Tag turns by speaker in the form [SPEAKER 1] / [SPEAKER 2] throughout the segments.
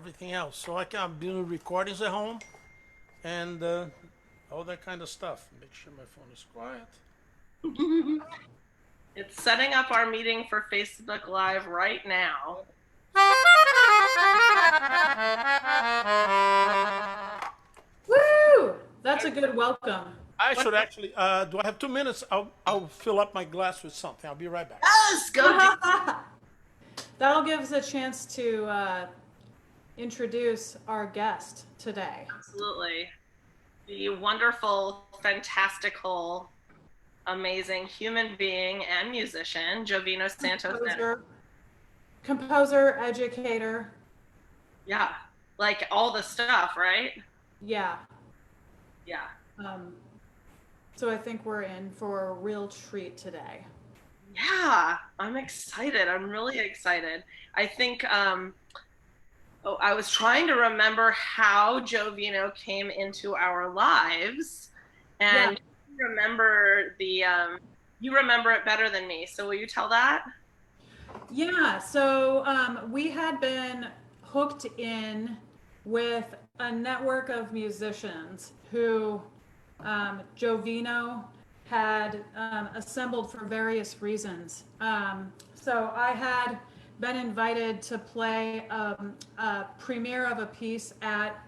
[SPEAKER 1] everything else. So I'm doing recordings at home and all that kind of stuff. Make sure my phone is quiet.
[SPEAKER 2] It's setting up our meeting for Facebook Live right now.
[SPEAKER 3] Woo! That's a good welcome.
[SPEAKER 1] I should actually, do I have 2 minutes? I'll fill up my glass with something. I'll be right back.
[SPEAKER 2] Yes, go do
[SPEAKER 3] That'll give us a chance to introduce our guest today.
[SPEAKER 2] absolutely. The wonderful, fantastical, amazing human being and musician, Jovino Santos Neto.
[SPEAKER 3] Composer, educator.
[SPEAKER 2] Yeah, like all the stuff, right?
[SPEAKER 3] Yeah.
[SPEAKER 2] Yeah.
[SPEAKER 3] So I think we're in for a real treat today.
[SPEAKER 2] Yeah, I'm excited. I'm really excited. I think I was trying to remember how Jovino came into our lives, and you remember you remember it better than me. So will you tell that?
[SPEAKER 3] Yeah, so we had been hooked in with a network of musicians who Jovino had assembled for various reasons. So I had been invited to play a premiere of a piece at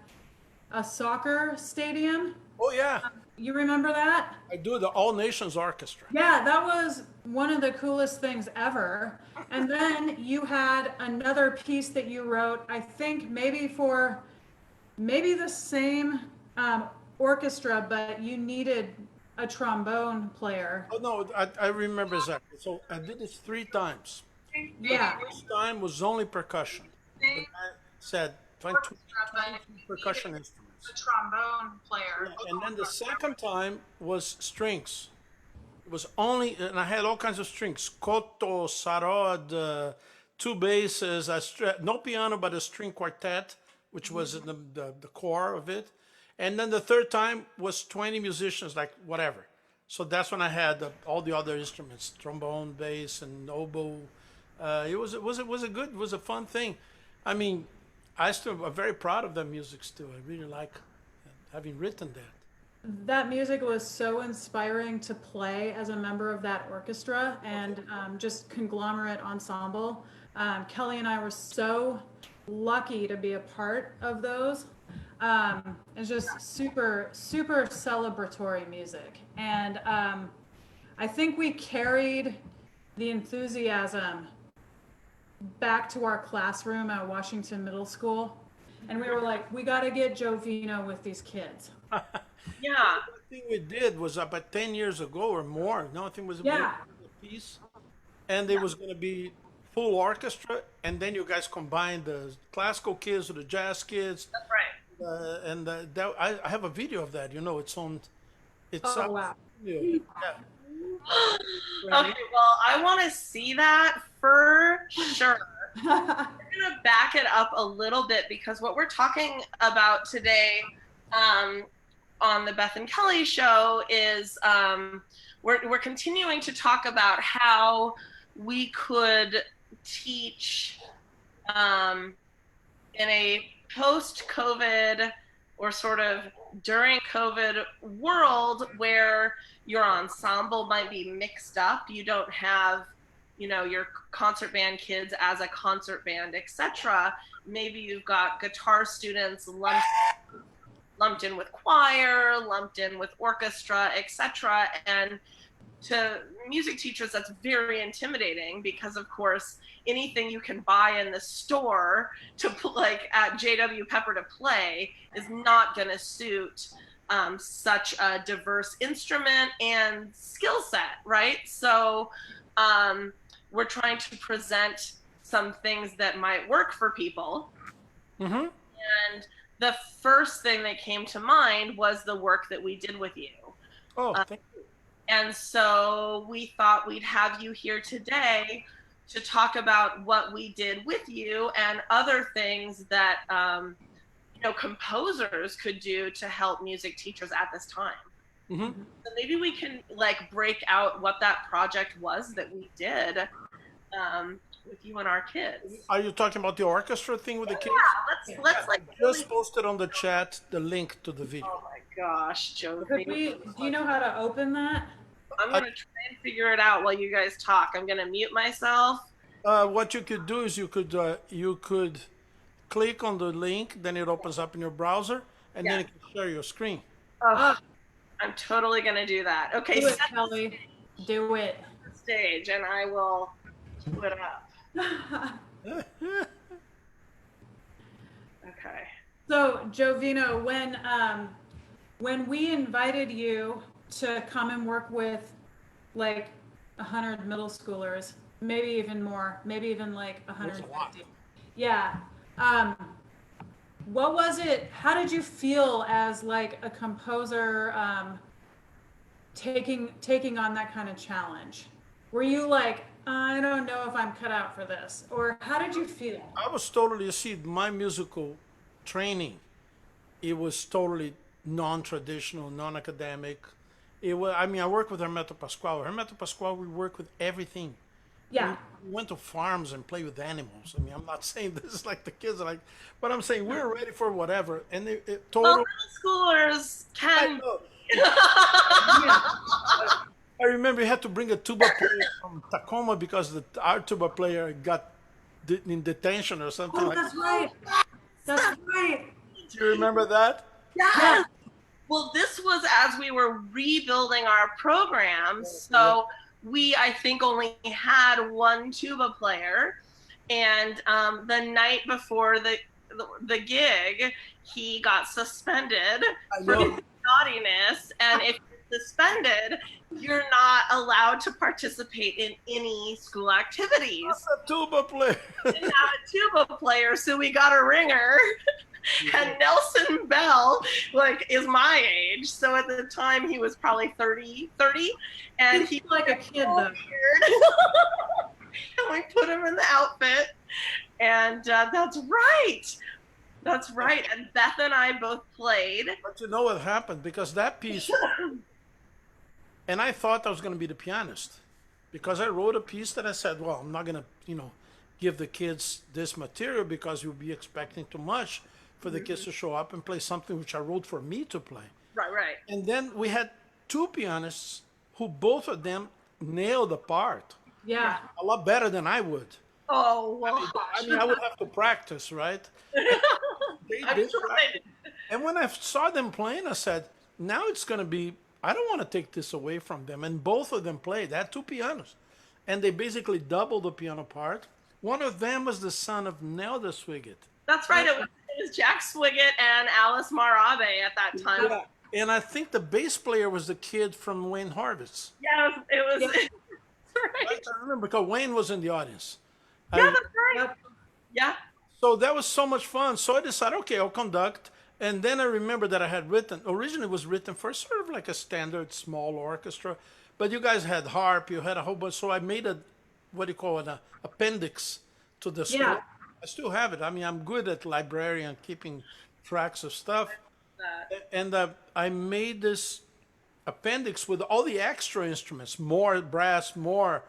[SPEAKER 3] a soccer stadium.
[SPEAKER 1] Oh, yeah.
[SPEAKER 3] You remember that?
[SPEAKER 1] I do the All Nations Orchestra.
[SPEAKER 3] Yeah, that was one of the coolest things ever. And then you had another piece that you wrote, I think maybe the same orchestra, but you needed a trombone player.
[SPEAKER 1] Oh, no, I remember exactly. So I did it 3 times.
[SPEAKER 3] Yeah.
[SPEAKER 1] First time was only percussion. The guy said, find 22 percussion instruments.
[SPEAKER 3] Trombone player.
[SPEAKER 1] And then the second time was strings. It was only, and I had all kinds of strings: koto, sarod, two basses, no piano, but a string quartet, which was in the core of it. And then the third time was 20 musicians, like whatever. So that's when I had all the other instruments: trombone, bass, and oboe. It was a fun thing. I mean, I still am very proud of that music. Still, I really like having written that.
[SPEAKER 3] That music was so inspiring to play as a member of that orchestra and just conglomerate ensemble. Kelly and I were so lucky to be a part of those. It's just super, super celebratory music. And I think we carried the enthusiasm back to our classroom at Washington Middle School. And we were like, we got to get Jovino with these kids.
[SPEAKER 2] Yeah.
[SPEAKER 1] The thing we did was about 10 years ago or more. No, I think it was
[SPEAKER 3] Yeah.
[SPEAKER 1] a piece. And it was going to be full orchestra. And then you guys combined the classical kids with the jazz kids.
[SPEAKER 2] That's right.
[SPEAKER 1] I have a video of that. It's on. It's
[SPEAKER 3] Oh, wow.
[SPEAKER 1] Yeah.
[SPEAKER 2] Okay, well, I want to see that for sure. I'm going to back it up a little bit because what we're talking about today on the Beth and Kelly show is we're continuing to talk about how we could teach in a post-COVID or sort of during COVID world where your ensemble might be mixed up. You don't have, your concert band kids as a concert band, etc. Maybe you've got guitar students lumped in with choir, lumped in with orchestra, etc. And to music teachers, that's very intimidating because, of course, anything you can buy in the store to like at JW Pepper to play is not going to suit such a diverse instrument and skill set, right? So we're trying to present some things that might work for people.
[SPEAKER 1] Mm-hmm.
[SPEAKER 2] And the first thing that came to mind was the work that we did with you.
[SPEAKER 1] Oh, thank you.
[SPEAKER 2] And so we thought we'd have you here today to talk about what we did with you and other things that composers could do to help music teachers at this time.
[SPEAKER 1] Mm-hmm.
[SPEAKER 2] So maybe we can break out what that project was that we did with you and our kids.
[SPEAKER 1] Are you talking about the orchestra thing with the kids?
[SPEAKER 2] Let's like really.
[SPEAKER 1] Just posted on the chat the link to the video.
[SPEAKER 2] Oh my gosh,
[SPEAKER 3] Could
[SPEAKER 2] Jovino.
[SPEAKER 3] do you know how to open that?
[SPEAKER 2] I'm gonna try and figure it out while you guys talk. I'm gonna mute myself.
[SPEAKER 1] What you could do is you could click on the link, then it opens up in your browser, and then
[SPEAKER 2] Yeah.
[SPEAKER 1] you can share your screen.
[SPEAKER 2] Oh, I'm totally gonna do that. Okay,
[SPEAKER 3] Do it,
[SPEAKER 2] set
[SPEAKER 3] Kelly. Do it.
[SPEAKER 2] the stage, and I will cue it up. Okay.
[SPEAKER 3] So, Jovino, when we invited you to come and work with like 100 middle schoolers, maybe even more, maybe even like 150. Yeah. What was it? How did you feel as like a composer taking on that kind of challenge? Were you like, I don't know if I'm cut out for this, or how did you feel?
[SPEAKER 1] I was totally, you see, my musical training, it was totally non-traditional, non-academic. It was, I mean, I worked with Hermeto Pascoal. Hermeto Pascoal, we work with everything.
[SPEAKER 3] Yeah.
[SPEAKER 1] We went to farms and play with animals. I mean, I'm not saying this is like the kids are like, but I'm saying we're ready for whatever. And it
[SPEAKER 2] Well,
[SPEAKER 1] total.
[SPEAKER 2] middle schoolers can.
[SPEAKER 1] I remember you had to bring a tuba player from Tacoma because our tuba player got in detention or something
[SPEAKER 3] Oh,
[SPEAKER 1] like
[SPEAKER 3] that's
[SPEAKER 1] that.
[SPEAKER 3] right. That's right.
[SPEAKER 1] Do you remember that?
[SPEAKER 2] Yes. Well, this was as we were rebuilding our programs. So I think, only had one tuba player. And the night before the gig, he got suspended for naughtiness. And if you're suspended, you're not allowed to participate in any school activities.
[SPEAKER 1] A tuba player.
[SPEAKER 2] We didn't have a tuba player, so we got a ringer. And Nelson Bell, like, is my age. So at the time, he was probably 30. And he
[SPEAKER 3] like a kid, though.
[SPEAKER 2] And we put him in the outfit. And that's right. That's right. And Beth and I both played.
[SPEAKER 1] But you know what happened? Because that piece, and I thought I was going to be the pianist. Because I wrote a piece that I said, well, I'm not going to, give the kids this material because you'll be expecting too much for the kids to show up and play something which I wrote for me to play.
[SPEAKER 2] Right.
[SPEAKER 1] And then we had two pianists who both of them nailed the part.
[SPEAKER 3] Yeah.
[SPEAKER 1] A lot better than I would.
[SPEAKER 2] Oh, well.
[SPEAKER 1] I mean, I would have to practice, right? They did practice. And when I saw them playing, I said, now it's going to be, I don't want to take this away from them. And both of them played. They had two pianos. And they basically doubled the piano part. One of them was the son of Nelda Swiggett.
[SPEAKER 2] That's right. It was Jack Swiggett and Alice Marabe at that time.
[SPEAKER 1] Yeah. And I think the bass player was the kid from Wayne Harvest.
[SPEAKER 2] Yeah, it was.
[SPEAKER 3] Yeah.
[SPEAKER 2] Right.
[SPEAKER 1] I remember because Wayne was in the audience.
[SPEAKER 2] Yeah, that's right. Yeah.
[SPEAKER 1] So that was so much fun. So I decided, okay, I'll conduct. And then I remember that I had originally it was written for sort of like a standard small orchestra. But you guys had harp, you had a whole bunch. So I made what do you call it, an appendix to the score.
[SPEAKER 3] Yeah.
[SPEAKER 1] I still have it. I mean, I'm good at librarian, keeping tracks of stuff. And I made this appendix with all the extra instruments, more brass, more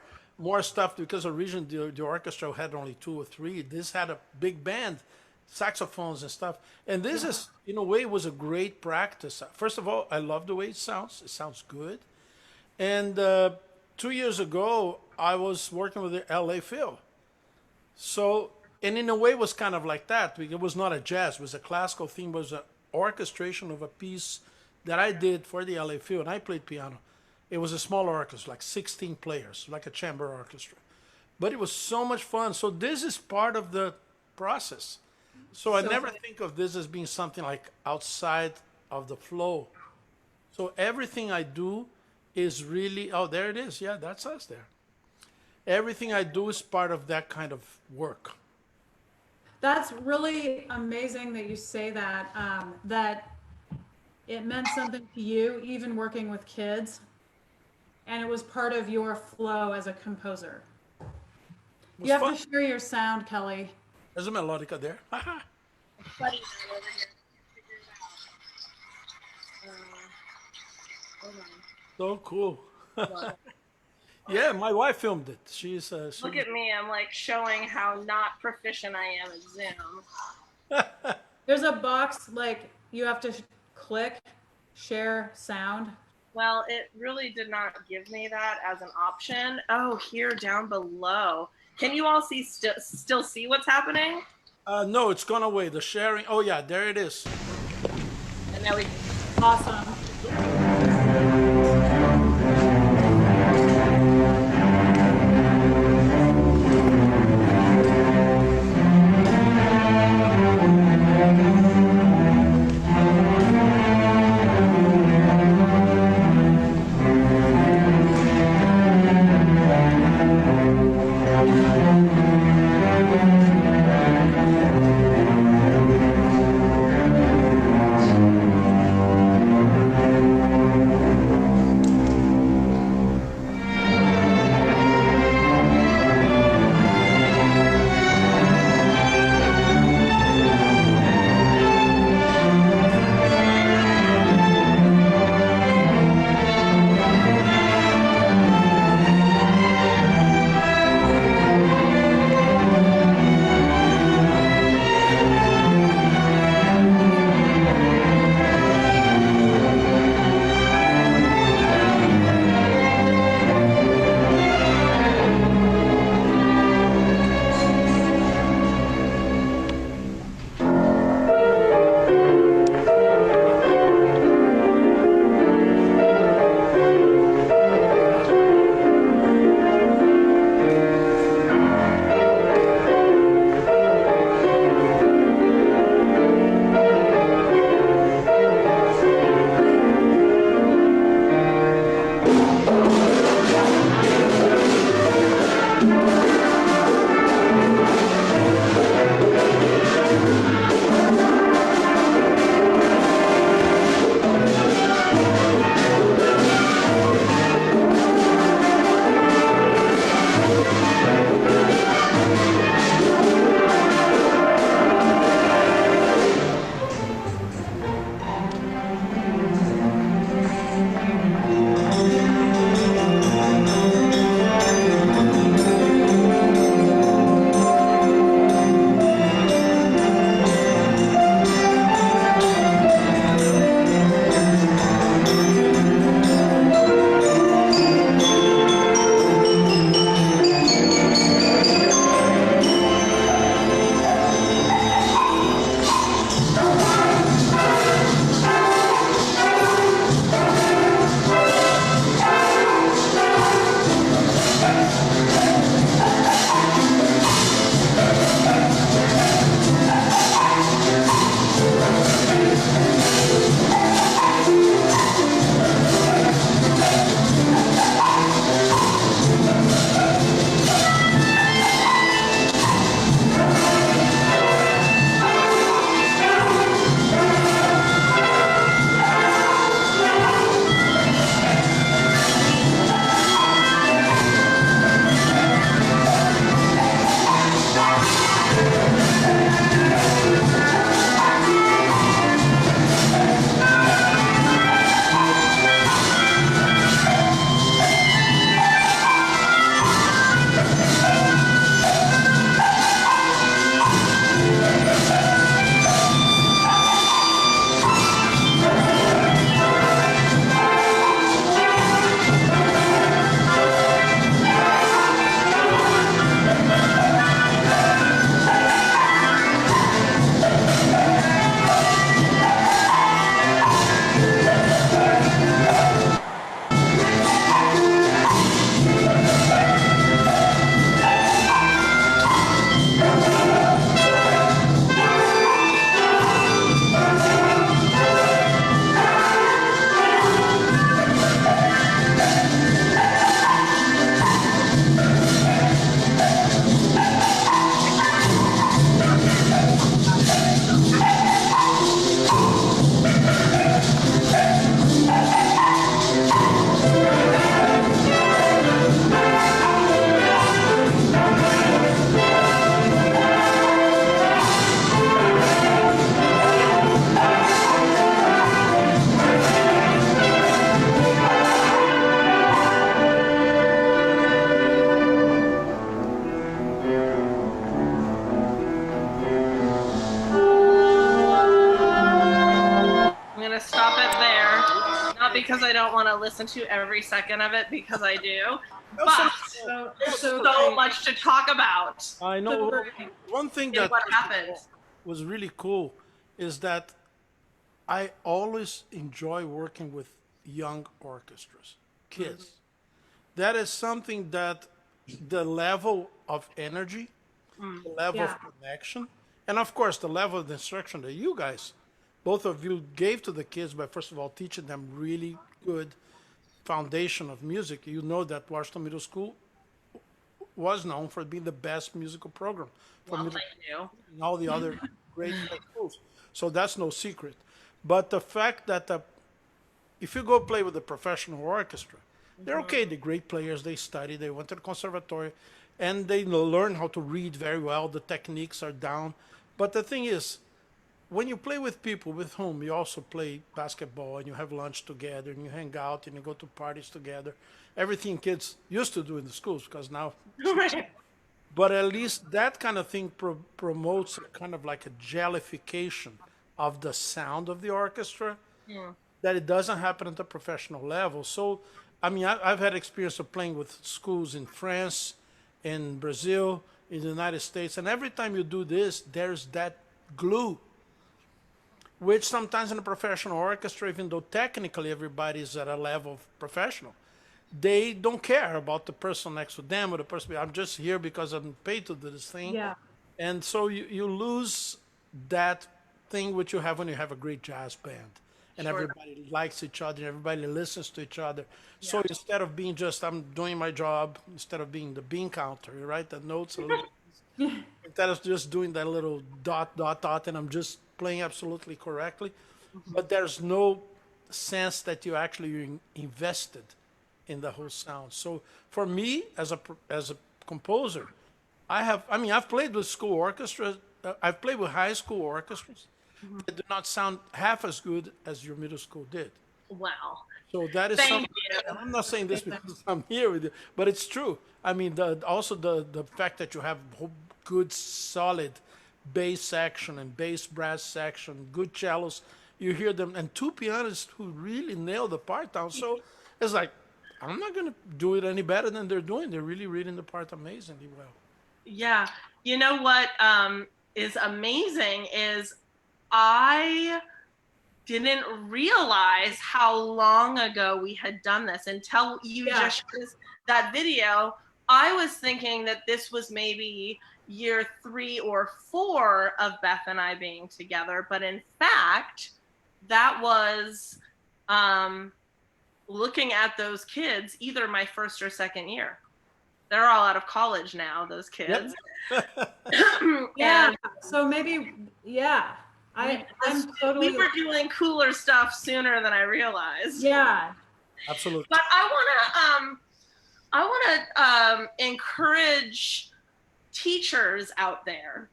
[SPEAKER 1] stuff, because originally the orchestra had only 2 or 3. This had a big band, saxophones and stuff. And this is, in a way, was a great practice. First of all, I love the way it sounds. It sounds good. And 2 years ago, I was working with the LA Phil. So, and in a way, it was kind of like that. It was not a jazz. It was a classical theme. It was an orchestration of a piece that I did for the LA Phil, and I played piano. It was a small orchestra, like 16 players, like a chamber orchestra. But it was so much fun. So this is part of the process. So I never think of this as being something like outside of the flow. So everything I do is really, oh, there it is. Yeah, that's us there. Everything I do is part of that kind of work.
[SPEAKER 3] That's really amazing that you say that, that it meant something to you, even working with kids, and it was part of your flow as a composer. You have to share your sound, Kelly.
[SPEAKER 1] There's a melodica there.
[SPEAKER 2] Buddy over here. Figure it out. Hold on.
[SPEAKER 1] So cool. Yeah, my wife filmed it. She's
[SPEAKER 2] Look at me. I'm like showing how not proficient I am at Zoom.
[SPEAKER 3] There's a box like you have to click, share sound.
[SPEAKER 2] Well, it really did not give me that as an option. Oh, here down below. Can you all see still see what's happening?
[SPEAKER 1] no, it's gone away. The sharing. Oh yeah, there it is.
[SPEAKER 2] And now we
[SPEAKER 3] Awesome.
[SPEAKER 2] to stop it there. Not because I don't want to listen to every second of it, because I do, but so much to talk about
[SPEAKER 1] I know.
[SPEAKER 3] great.
[SPEAKER 1] One thing
[SPEAKER 2] in
[SPEAKER 1] that
[SPEAKER 2] what happened.
[SPEAKER 1] was really cool is that I always enjoy working with young orchestras, kids. That is something that the level of energy, the level of connection, and of course the level of instruction that you guys, both of you gave to the kids by first of all teaching them really good foundation of music. You know that Washington Middle School was known for being the best musical program for
[SPEAKER 2] Well,
[SPEAKER 1] middle
[SPEAKER 2] thank you.
[SPEAKER 1] and all the other great schools. So that's no secret. But the fact that if you go play with a professional orchestra, they're okay. They're great players. They study. They went to the conservatory, and they learn how to read very well. The techniques are down. But the thing is, when you play with people with whom you also play basketball and you have lunch together and you hang out and you go to parties together, everything kids used to do in the schools because now,
[SPEAKER 2] Right.
[SPEAKER 1] but at least that kind of thing promotes a kind of like a jellification of the sound of the orchestra that it doesn't happen at the professional level. So, I mean, I've had experience of playing with schools in France, in Brazil, in the United States, and every time you do this, there's that glue, which sometimes in a professional orchestra, even though technically everybody's at a level of professional, they don't care about the person next to them or the person. I'm just here because I'm paid to do this thing.
[SPEAKER 3] Yeah.
[SPEAKER 1] And so you lose that thing which you have when you have a great jazz band. And
[SPEAKER 2] Sure.
[SPEAKER 1] everybody likes each other, and everybody listens to each other. So instead of being just, I'm doing my job, instead of being the bean counter, you write the notes a little, instead of just doing that little dot, dot, dot, and I'm just playing absolutely correctly. But there's no sense that you actually invested in the whole sound. So for me, as a composer, I mean, I've played with school orchestras. I've played with high school orchestras that do not sound half as good as your middle school did.
[SPEAKER 2] Wow.
[SPEAKER 1] So that is
[SPEAKER 2] Thank
[SPEAKER 1] something.
[SPEAKER 2] you.
[SPEAKER 1] And I'm not saying this because I'm here with you, but it's true. I mean, also the fact that you have good, solid bass section and bass brass section, good cellos. You hear them, and two pianists who really nail the part down. So it's like, I'm not going to do it any better than they're doing. They're really reading the part amazingly well.
[SPEAKER 2] Yeah. You know what is amazing is I didn't realize how long ago we had done this until you just showed us that video. I was thinking that this was maybe year 3 or 4 of Beth and I being together, but in fact, that was looking at those kids, either my first or second year. They're all out of college now, those kids.
[SPEAKER 3] Yeah.
[SPEAKER 2] And
[SPEAKER 3] So maybe, yeah. I'm totally.
[SPEAKER 2] we were doing cooler stuff sooner than I realized.
[SPEAKER 3] Yeah.
[SPEAKER 1] Absolutely.
[SPEAKER 2] But I want to encourage teachers out there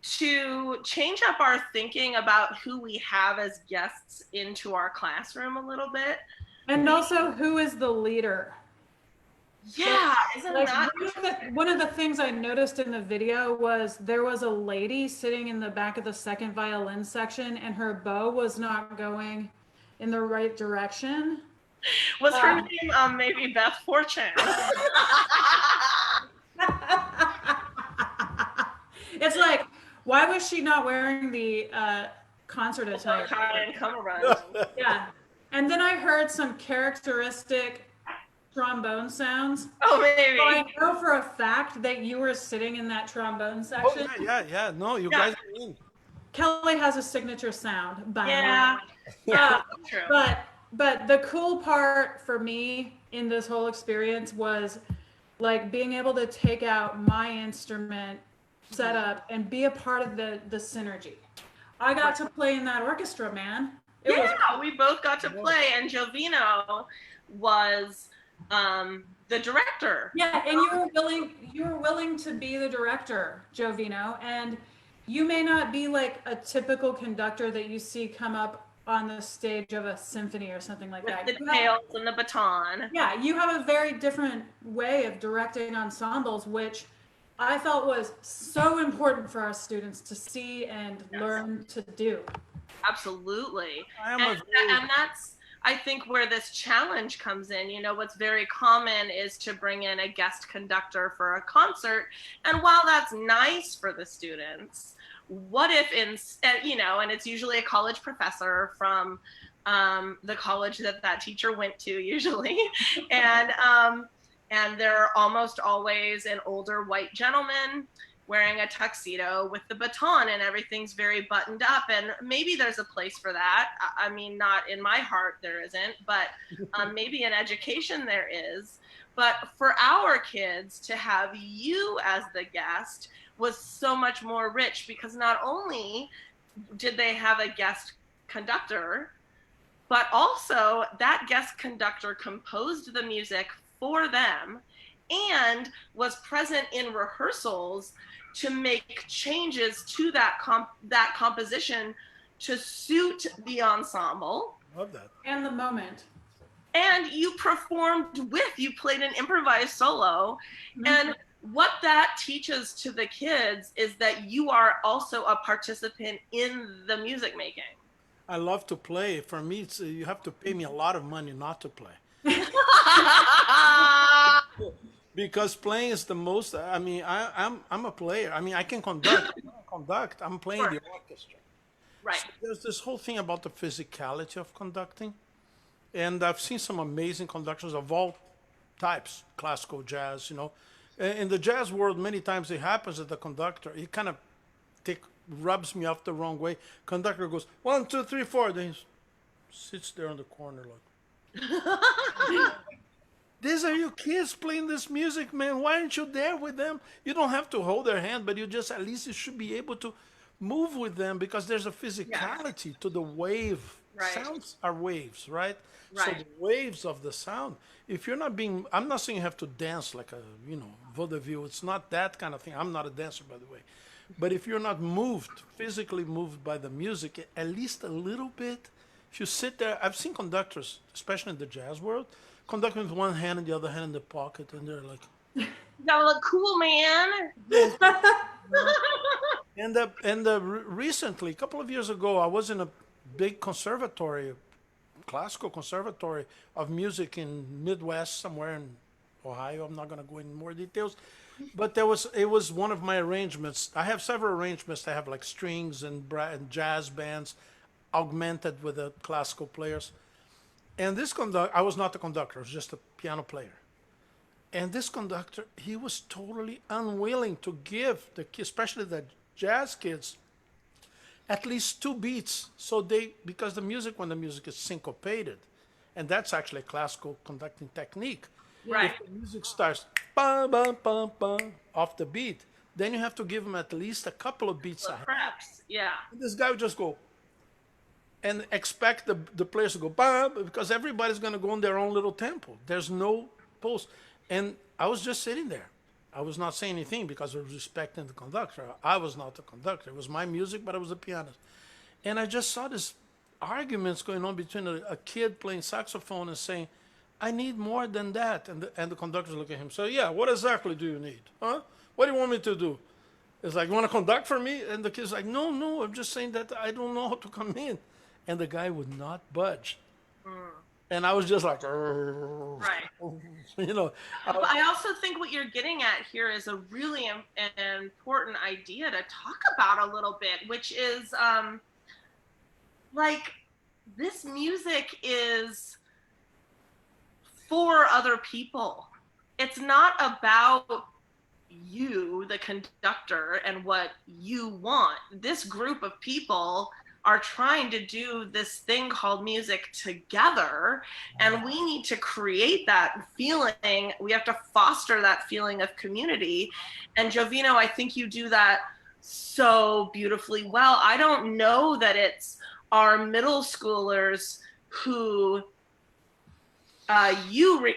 [SPEAKER 2] to change up our thinking about who we have as guests into our classroom a little bit.
[SPEAKER 3] And also, who is the leader?
[SPEAKER 2] Yeah, isn't
[SPEAKER 3] Like
[SPEAKER 2] that
[SPEAKER 3] one of the things I noticed in the video was there was a lady sitting in the back of the second violin section, and her bow was not going in the right direction.
[SPEAKER 2] was her name maybe Beth Fortune?
[SPEAKER 3] It's like, why was she not wearing the concert attire?
[SPEAKER 2] And come around.
[SPEAKER 3] Yeah. And then I heard some characteristic trombone sounds.
[SPEAKER 2] Oh, maybe.
[SPEAKER 3] So I know for a fact that you were sitting in that trombone section.
[SPEAKER 1] Oh, yeah. No, you guys are in.
[SPEAKER 3] Kelly has a signature sound. By
[SPEAKER 2] Yeah.
[SPEAKER 3] Yeah.
[SPEAKER 2] True.
[SPEAKER 3] But the cool part for me in this whole experience was like being able to take out my instrument setup and be a part of the synergy. I got to play in that orchestra, man.
[SPEAKER 2] We both got to play, and Jovino was the director.
[SPEAKER 3] Yeah, and you were willing to be the director, Jovino, and you may not be like a typical conductor that you see come up on the stage of a symphony or something like that.
[SPEAKER 2] The tails and the baton.
[SPEAKER 3] Yeah, you have a very different way of directing ensembles, which I felt was so important for our students to see and learn to do.
[SPEAKER 2] Absolutely.
[SPEAKER 1] I am
[SPEAKER 2] And
[SPEAKER 1] a very
[SPEAKER 2] and that's I think where this challenge comes in. You know, what's very common is to bring in a guest conductor for a concert. And while that's nice for the students, what if instead, you know, and it's usually a college professor from the college that that teacher went to usually. And they're almost always an older white gentleman wearing a tuxedo with the baton, and everything's very buttoned up, and maybe there's a place for that. I mean, not in my heart there isn't, but maybe in education there is. But for our kids to have you as the guest was so much more rich, because not only did they have a guest conductor, but also that guest conductor composed the music for them and was present in rehearsals to make changes to that composition to suit the ensemble.
[SPEAKER 1] love that.
[SPEAKER 3] And the moment.
[SPEAKER 2] And you played an improvised solo. And what that teaches to the kids is that you are also a participant in the music making.
[SPEAKER 1] I love to play. For me, it's you have to pay me a lot of money not to play. Because playing is the most. I mean, I'm a player. I mean, I can conduct. When I conduct. I'm playing the orchestra.
[SPEAKER 2] Right.
[SPEAKER 1] So there's this whole thing about the physicality of conducting, and I've seen some amazing conductors of all types, classical, jazz. You know, in the jazz world, many times it happens that the conductor he kind of rubs me off the wrong way. Conductor goes 1, 2, 3, 4. Then he sits there in the corner like. These are your kids playing this music, man. Why aren't you there with them? You don't have to hold their hand, but you just at least you should be able to move with them because there's a physicality to the wave.
[SPEAKER 2] Right.
[SPEAKER 1] Sounds are waves, right? So
[SPEAKER 2] Right.
[SPEAKER 1] the waves of the sound. If you're not being, I'm not saying you have to dance like a, vaudeville. It's not that kind of thing. I'm not a dancer, by the way. But if you're not moved, physically moved by the music, at least a little bit, if you sit there, I've seen conductors, especially in the jazz world, conducting with one hand and the other hand in the pocket, and they're like,
[SPEAKER 2] You gotta look cool, man.
[SPEAKER 1] recently, a couple of years ago, I was in a big conservatory, classical conservatory of music in Midwest, somewhere in Ohio. I'm not going to go into more details, but it was one of my arrangements. I have several arrangements that have like strings and jazz bands, augmented with the classical players. And this conductor, I was not the conductor; I was just a piano player. And this conductor, he was totally unwilling to give especially the jazz kids, at least 2 beats. So because when the music is syncopated, and that's actually a classical conducting technique.
[SPEAKER 2] Right.
[SPEAKER 1] If the music starts bum, bum, bum, bum, off the beat, then you have to give them at least a couple of beats ahead.
[SPEAKER 2] Perhaps, yeah.
[SPEAKER 1] This guy would just go and expect the players to go bam, because everybody's going to go in their own little tempo. There's no pulse. And I was just sitting there. I was not saying anything because I was respecting the conductor. I was not the conductor. It was my music, but I was a pianist. And I just saw this arguments going on between a kid playing saxophone and saying, I need more than that. And the conductor's looking at him. So, yeah, what exactly do you need? Huh? What do you want me to do? It's like, you want to conduct for me? And the kid's like, no, I'm just saying that I don't know how to come in. And the guy would not budge. And I was just like,
[SPEAKER 2] Right.
[SPEAKER 1] But
[SPEAKER 2] I also think what you're getting at here is a really important idea to talk about a little bit, which is like this music is for other people. It's not about you, the conductor, and what you want. This group of people are trying to do this thing called music together, and we need to create that feeling. We have to foster that feeling of community. And Jovino, I think you do that so beautifully well. I don't know that it's our middle schoolers who you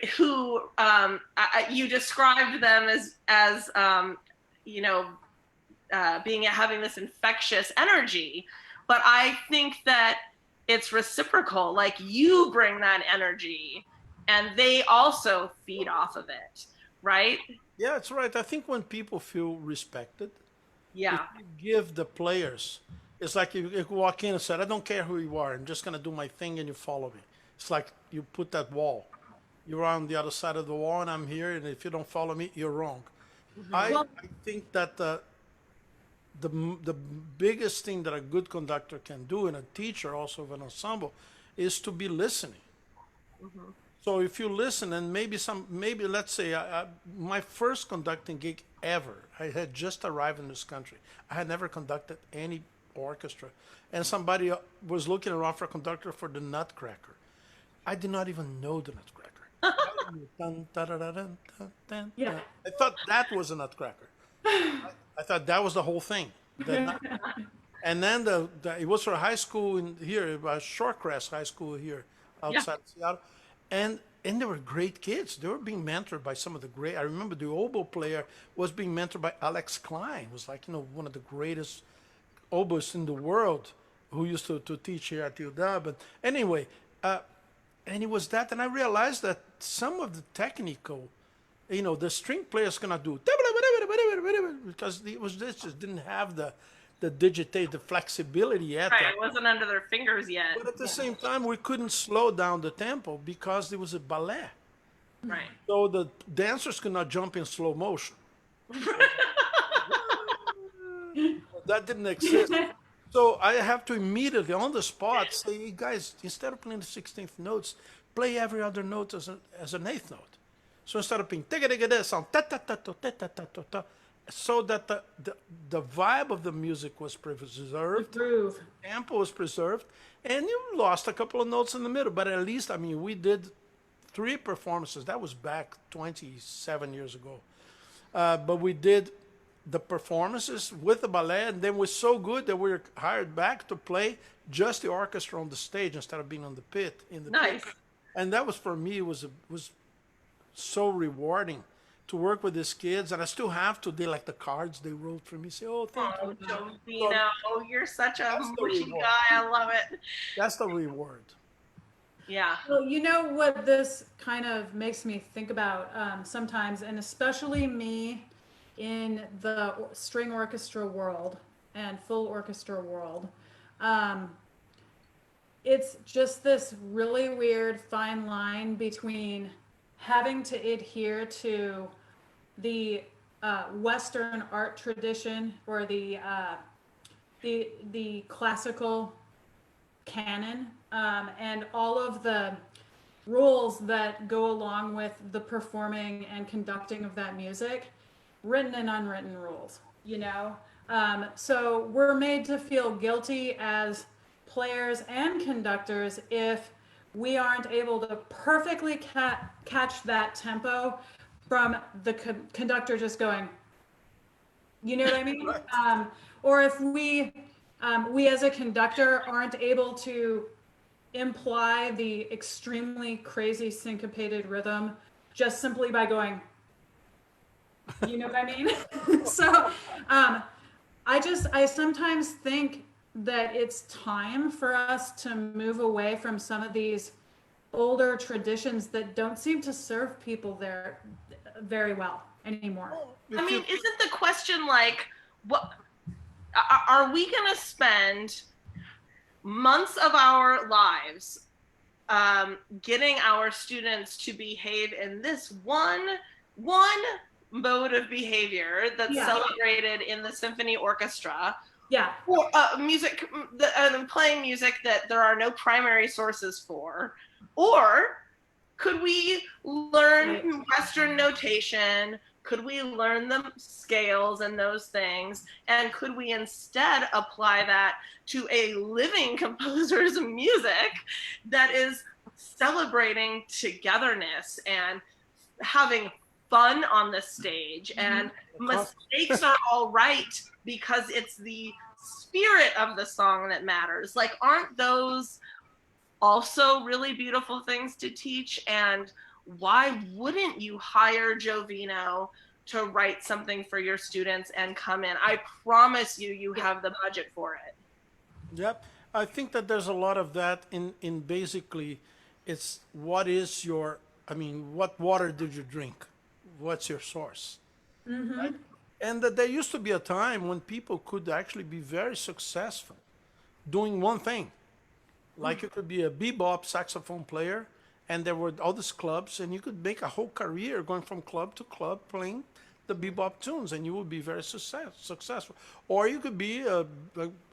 [SPEAKER 2] described them as having this infectious energy. But I think that it's reciprocal. Like you bring that energy and they also feed off of it, right?
[SPEAKER 1] yeah, that's right. I think when people feel respected,
[SPEAKER 2] Yeah.
[SPEAKER 1] if you give the players It's like you walk in and said, I don't care who you are. I'm just going to do my thing and you follow me. It's like you put that wall. You're on the other side of the wall and I'm here. And if you don't follow me, you're wrong. I,
[SPEAKER 3] Well,
[SPEAKER 1] I think that the biggest thing that a good conductor can do and a teacher also of an ensemble is to be listening. So if you listen and maybe let's say my first conducting gig ever, I had just arrived in this country. I had never conducted any orchestra, and somebody was looking around for a conductor for the Nutcracker. I did not even know the Nutcracker. Dun, da, da, da, dun, dun, dun,
[SPEAKER 3] yeah.
[SPEAKER 1] dun. I thought that was a Nutcracker. I thought that was the whole thing. And then it was for a high school in here, Shorecrest High School here outside Seattle, and they were great kids. They were being mentored by some of the great. I remember the oboe player was being mentored by Alex Klein, who was like one of the greatest oboists in the world, who used to teach here at UW. But anyway, and it was that, and I realized that some of the technical, the string players cannot do because this just didn't have the digitate, the flexibility yet.
[SPEAKER 2] Right, it wasn't under their fingers yet.
[SPEAKER 1] But at the same time, we couldn't slow down the tempo because there was a ballet.
[SPEAKER 2] Right.
[SPEAKER 1] So the dancers could not jump in slow motion. That didn't exist. So I have to immediately, on the spot, say, hey guys, instead of playing the 16th notes, play every other note as an eighth note. So instead of playing sound so that the vibe of the music was preserved,
[SPEAKER 3] Groove.
[SPEAKER 1] tempo was preserved, and you lost a couple of notes in the middle. But at least, I mean, we did 3 performances. That was back 27 years ago. But we did the performances with the ballet, and then it was so good that we were hired back to play just the orchestra on the stage instead of being on the pit.
[SPEAKER 2] Nice.
[SPEAKER 1] Pit. And that was, for me, was so rewarding to work with these kids, and I still have to. They like the cards they wrote for me. Say, oh, thank
[SPEAKER 2] Oh,
[SPEAKER 1] you.
[SPEAKER 2] Jovino, you're such a
[SPEAKER 1] That's the
[SPEAKER 2] mushy
[SPEAKER 1] reward.
[SPEAKER 2] guy. I love it.
[SPEAKER 1] That's the reward.
[SPEAKER 2] Yeah.
[SPEAKER 3] Well, you know what this kind of makes me think about sometimes, and especially me in the string orchestra world and full orchestra world. It's just this really weird fine line between having to adhere to the Western art tradition or the classical canon and all of the rules that go along with the performing and conducting of that music, written and unwritten rules, so we're made to feel guilty as players and conductors if we aren't able to perfectly catch that tempo from the conductor just going, you know what I mean? Or if we as a conductor aren't able to imply the extremely crazy syncopated rhythm just simply by going, you know what I mean? So I sometimes think that it's time for us to move away from some of these older traditions that don't seem to serve people there very well anymore.
[SPEAKER 2] I mean, isn't the question like, what are we going to spend months of our lives getting our students to behave in this one mode of behavior that's celebrated in the symphony orchestra?
[SPEAKER 3] Yeah.
[SPEAKER 2] Or music, playing music that there are no primary sources for. Or could we learn Western notation? Could we learn the scales and those things? And could we instead apply that to a living composer's music that is celebrating togetherness and having fun on the stage? And mistakes are all right because it's the spirit of the song that matters. Like, aren't those also really beautiful things to teach? And why wouldn't you hire Jovino to write something for your students and come in? I promise you have the budget for it.
[SPEAKER 1] Yep. I think that there's a lot of that in basically it's what water did you drink? What's your source? Right? And that there used to be a time when people could actually be very successful doing one thing. Like you could be a bebop saxophone player, and there were all these clubs, and you could make a whole career going from club to club playing the bebop tunes, and you would be very successful. Or you could be a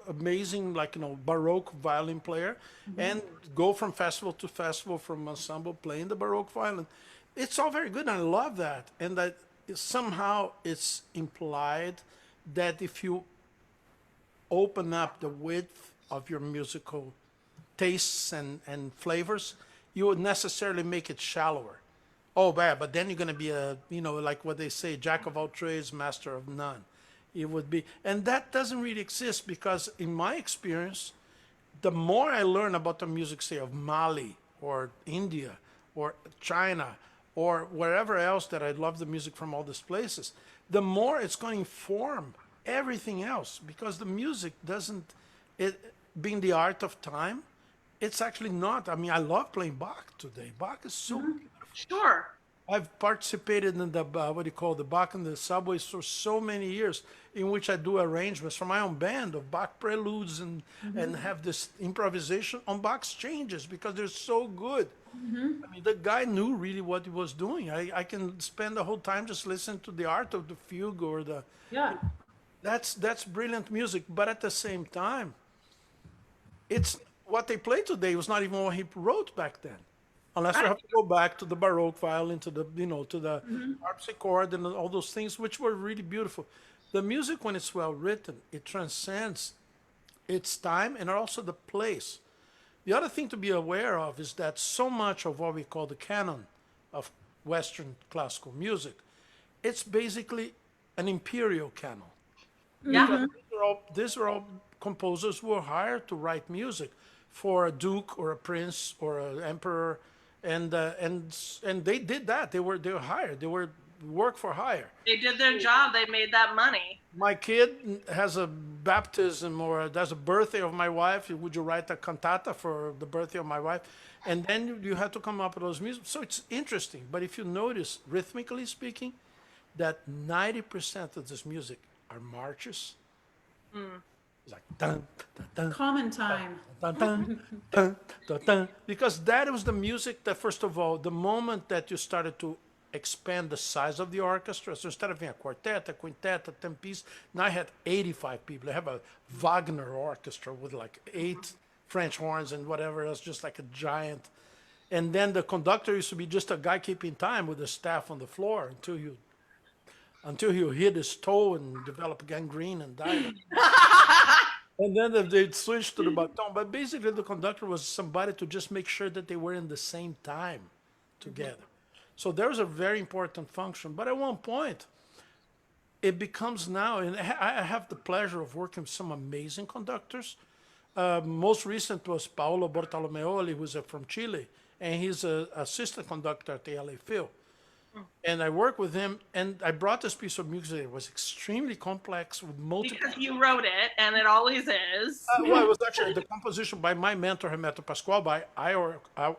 [SPEAKER 1] amazing, like baroque violin player, and go from festival to festival, from ensemble playing the baroque violin. It's all very good, and I love that. And that somehow it's implied that if you open up the width of your musical tastes and flavors, you would necessarily make it shallower. Oh, bad, but then you're going to be a, like what they say, jack of all trades, master of none. It would be, and that doesn't really exist because, in my experience, the more I learn about the music, say, of Mali or India or China or wherever else that I love the music from all these places, the more it's going to inform everything else because the music doesn't, it being the art of time, it's actually not. I mean, I love playing Bach today. Bach is so beautiful.
[SPEAKER 2] Sure.
[SPEAKER 1] I've participated in the what do you call the Bach in the subways for so many years, in which I do arrangements for my own band of Bach preludes and have this improvisation on Bach's changes because they're so good. I mean, the guy knew really what he was doing. I can spend the whole time just listening to the art of the fugue or the.
[SPEAKER 3] Yeah.
[SPEAKER 1] That's brilliant music, but at the same time, it's what they play today was not even what he wrote back then. Unless you have to go back to the Baroque violin, to the to the harpsichord and all those things, which were really beautiful. The music, when it's well written, it transcends its time and also the place. The other thing to be aware of is that so much of what we call the canon of Western classical music, it's basically an imperial canon.
[SPEAKER 2] Yeah.
[SPEAKER 1] Because these are all composers who were hired to write music for a duke or a prince or an emperor, and they did that. They were hired. They were work for hire.
[SPEAKER 2] They did their job. They made that money.
[SPEAKER 1] My kid has a baptism or there's a birthday of my wife. Would you write a cantata for the birthday of my wife? And then you have to come up with those music. So it's interesting. But if you notice, rhythmically speaking, that 90% of this music are marches. It's like dun, dun, dun,
[SPEAKER 3] Common time.
[SPEAKER 1] dun, dun, dun, dun, dun. Because that was the music that, first of all, the moment that you started to expand the size of the orchestra, so instead of having a quartet, a quintet, a 10-piece, now I had 85 people. I have a Wagner orchestra with like 8 French horns and whatever else, just like a giant. And then the conductor used to be just a guy keeping time with the staff on the floor until he hit his toe and developed gangrene and died. And then they switched to the baton. But basically, the conductor was somebody to just make sure that they were in the same time together. So there's a very important function. But at one point, it becomes now, and I have the pleasure of working with some amazing conductors. Most recent was Paolo Bortolomeoli, who's from Chile, and he's an assistant conductor at the LA Phil. And I worked with him, and I brought this piece of music. It was extremely complex with multiple.
[SPEAKER 2] Because you wrote it, and it always is.
[SPEAKER 1] Well, it was actually the composition by my mentor, Hermeto Pascoal.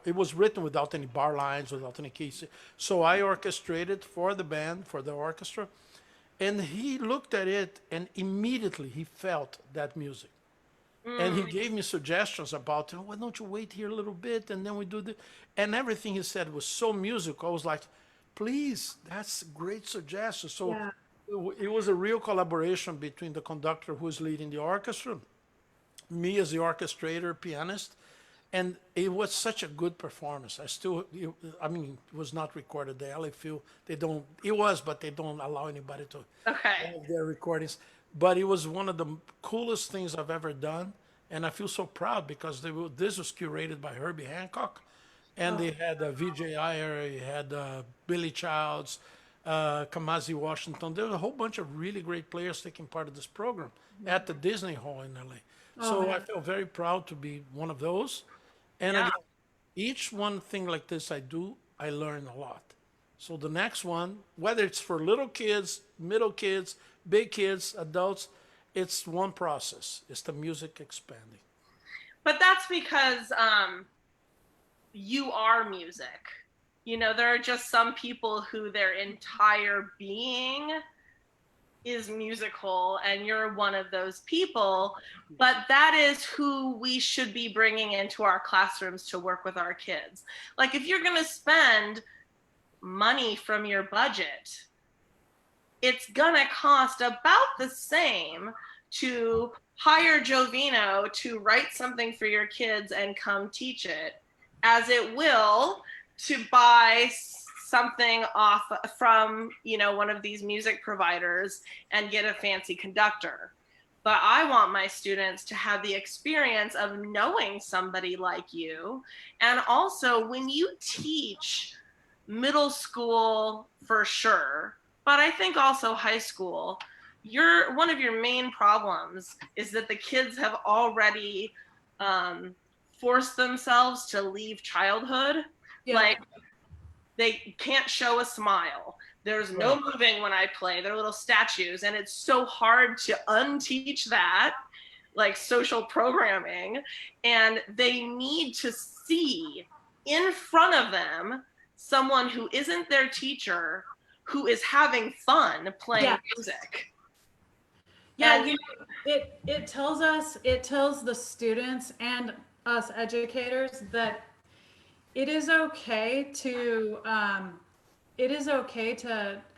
[SPEAKER 1] It was written without any bar lines, without any keys. So I orchestrated for the band, for the orchestra. And he looked at it, and immediately he felt that music. And he gave me suggestions about, why don't you wait here a little bit, and then we do the. And everything he said was so musical. I was like, please, that's a great suggestion. So
[SPEAKER 3] Yeah.
[SPEAKER 1] it was a real collaboration between the conductor who's leading the orchestra, me as the orchestrator, pianist, and it was such a good performance. I mean, it was not recorded. The LA Phil, they don't, it was, but they don't allow anybody to
[SPEAKER 2] Okay.
[SPEAKER 1] have their recordings. But it was one of the coolest things I've ever done. And I feel so proud because this was curated by Herbie Hancock. And they had Vijay Iyer, you had Billy Childs, Kamasi Washington. There was a whole bunch of really great players taking part of this program at the Disney Hall in LA. So I feel very proud to be one of those. And
[SPEAKER 2] Yeah.
[SPEAKER 1] again, each one thing like this I do, I learn a lot. So the next one, whether it's for little kids, middle kids, big kids, adults, it's one process. It's the music expanding.
[SPEAKER 2] But that's because you are music. You know, there are just some people who their entire being is musical and you're one of those people, but that is who we should be bringing into our classrooms to work with our kids. Like if you're going to spend money from your budget, it's going to cost about the same to hire Jovino to write something for your kids and come teach it as it will to buy something off from, you know, one of these music providers and get a fancy conductor. But I want my students to have the experience of knowing somebody like you. And also, when you teach middle school for sure, but I think also high school, one of your main problems is that the kids have already forced themselves to leave childhood.
[SPEAKER 3] Yeah.
[SPEAKER 2] Like they can't show a smile. There's no moving when I play. They're little statues, and it's so hard to unteach that, like social programming. And they need to see in front of them someone who isn't their teacher, who is having fun playing music.
[SPEAKER 3] Yeah, and, you know, it tells the students and us educators that it is okay to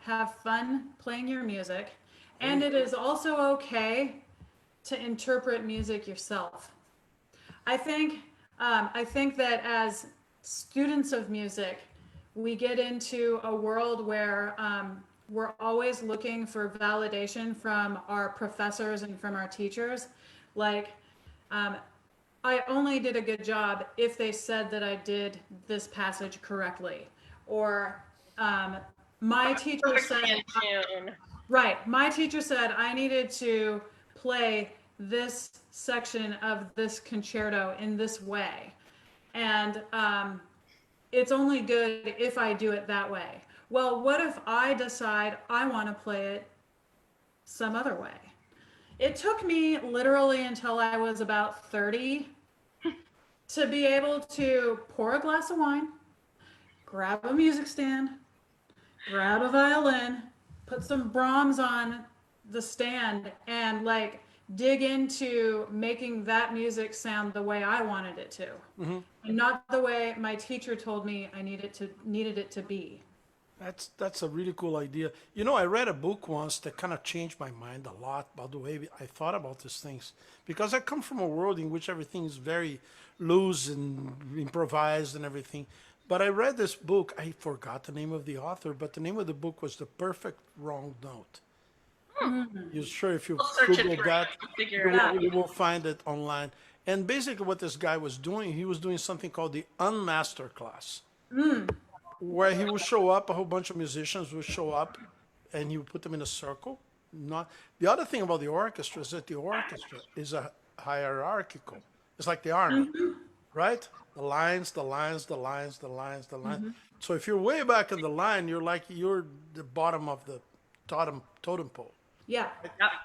[SPEAKER 3] have fun playing your music, and it is also okay to interpret music yourself. I think that as students of music, we get into a world where we're always looking for validation from our professors and from our teachers. Like, I only did a good job if they said that I did this passage correctly. Or my teacher said, my teacher said I needed to play this section of this concerto in this way. And it's only good if I do it that way. Well, what if I decide I want to play it some other way? It took me literally until I was about 30 to be able to pour a glass of wine, grab a music stand, grab a violin, put some Brahms on the stand, and like dig into making that music sound the way I wanted it to, and not the way my teacher told me I needed it to be.
[SPEAKER 1] That's a really cool idea. You know, I read a book once that kind of changed my mind a lot about the way I thought about these things, because I come from a world in which everything is very loose and improvised and everything. But I read this book. I forgot the name of the author, but the name of the book was The Perfect Wrong Note. You're sure if you Google that, you will find it online. And basically what this guy was doing, he was doing something called the Unmaster class, where he would show up, a whole bunch of musicians would show up, and he would put them in a circle. Not the other thing about the orchestra is that the orchestra is a hierarchical. It's like the army, right? The lines, the lines, the lines, the lines, the lines. So if you're way back in the line, you're the bottom of the totem pole.
[SPEAKER 3] Yeah.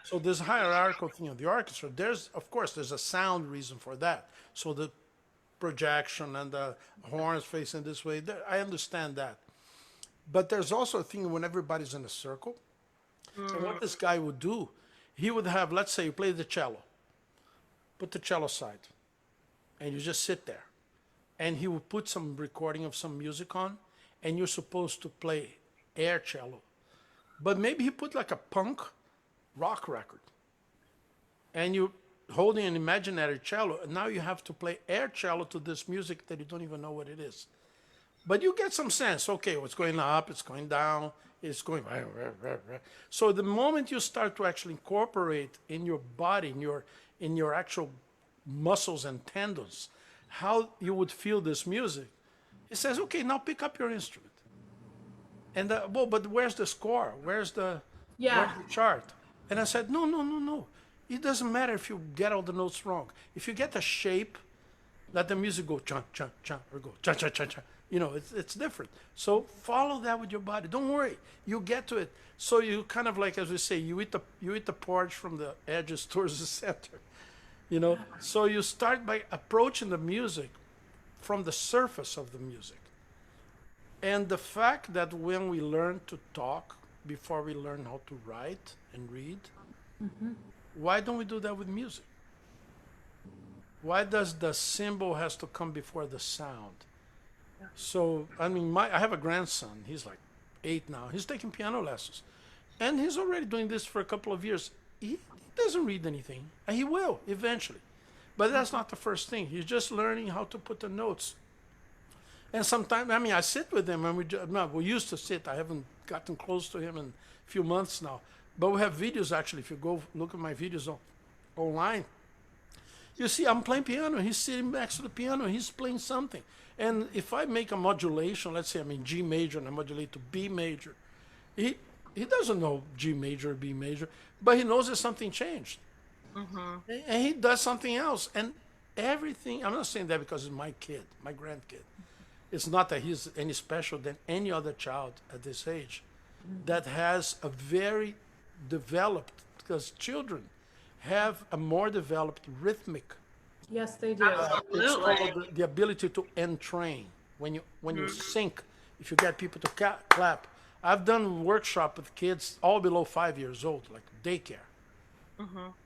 [SPEAKER 1] So this hierarchical thing of the orchestra, there's a sound reason for that. So the projection and the horns facing this way, I understand that. But there's also a thing when everybody's in a circle. And what this guy would do, he would have, let's say you play the cello, put the cello aside, and you just sit there. And he would put some recording of some music on, and you're supposed to play air cello. But maybe he put like a punk rock record, and you holding an imaginary cello, and now you have to play air cello to this music that you don't even know what it is. But you get some sense, okay, what's going up, it's going down, it's going... So the moment you start to actually incorporate in your body, in your actual muscles and tendons, how you would feel this music, he says, okay, now pick up your instrument. And, but where's the score? Where's the chart? And I said, no. It doesn't matter if you get all the notes wrong. If you get the shape, let the music go cha cha cha or go cha cha cha cha. You know, it's different. So follow that with your body. Don't worry, you get to it. So you kind of like, as we say, you eat the porridge from the edges towards the center. You know, so you start by approaching the music from the surface of the music. And the fact that when we learn to talk before we learn how to write and read. Why don't we do that with music? Why does the symbol has to come before the sound? So, I mean, I have a grandson. He's like 8 now. He's taking piano lessons. And he's already doing this for a couple of years. He doesn't read anything. And he will eventually. But that's not the first thing. He's just learning how to put the notes. And sometimes, I mean, I sit with him, and we used to sit. I haven't gotten close to him in a few months now. But we have videos, actually. If you go look at my videos online, you see I'm playing piano. He's sitting next to the piano. He's playing something. And if I make a modulation, let's say I'm in G major and I modulate to B major, he doesn't know G major or B major, but he knows that something changed. And he does something else. And everything, I'm not saying that because it's my kid, my grandkid. It's not that he's any special than any other child at this age that has a very developed, because children have a more developed rhythmic.
[SPEAKER 3] Yes, they do.
[SPEAKER 1] It's called the ability to entrain. When you sync, if you get people to clap. I've done workshop with kids all below 5 years old, like daycare.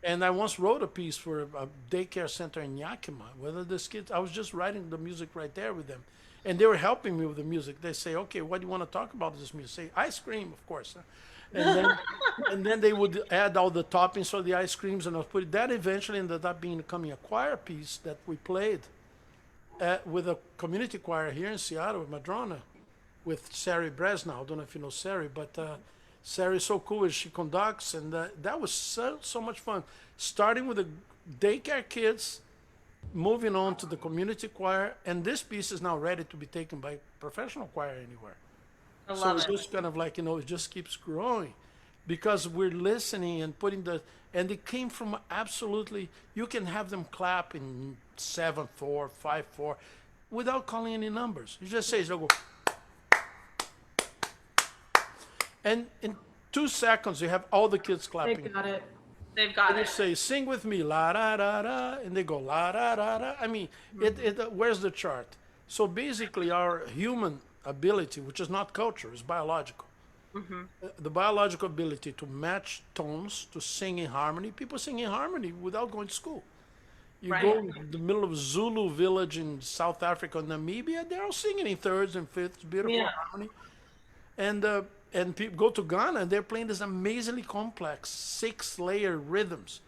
[SPEAKER 1] And I once wrote a piece for a daycare center in Yakima. Whether this kids, I was just writing the music right there with them, and they were helping me with the music. They say, "Okay, what do you want to talk about this music?" Say, "Ice cream, of course." And then they would add all the toppings for the ice creams, and I put it. That eventually ended up becoming a choir piece that we played with a community choir here in Seattle with Madrona, with Sari Bresnau. I don't know if you know Sari, but Sari is so cool as she conducts, and that was so much fun. Starting with the daycare kids, moving on to the community choir, and this piece is now ready to be taken by professional choir anywhere.
[SPEAKER 2] I
[SPEAKER 1] So
[SPEAKER 2] love
[SPEAKER 1] it's
[SPEAKER 2] it.
[SPEAKER 1] just kind of like, it just keeps growing because we're listening and and it came from absolutely, you can have them clap in 7/4, 5/4 without calling any numbers. You just say, they'll go, and in 2 seconds, you have all the kids
[SPEAKER 3] They
[SPEAKER 1] clapping.
[SPEAKER 3] got it.
[SPEAKER 2] They've got
[SPEAKER 1] And you
[SPEAKER 2] it.
[SPEAKER 1] say, sing with me, la da da da, and they go la da da da. I mean, where's the chart? So basically, our human ability, which is not culture, is biological. The biological ability to match tones, to sing in harmony. People sing in harmony without going to school. You
[SPEAKER 2] Right.
[SPEAKER 1] go in the middle of Zulu village in South Africa, Namibia, they're all singing in thirds and fifths, beautiful
[SPEAKER 2] Yeah.
[SPEAKER 1] harmony. And people go to Ghana and they're playing this amazingly complex 6-layer rhythms.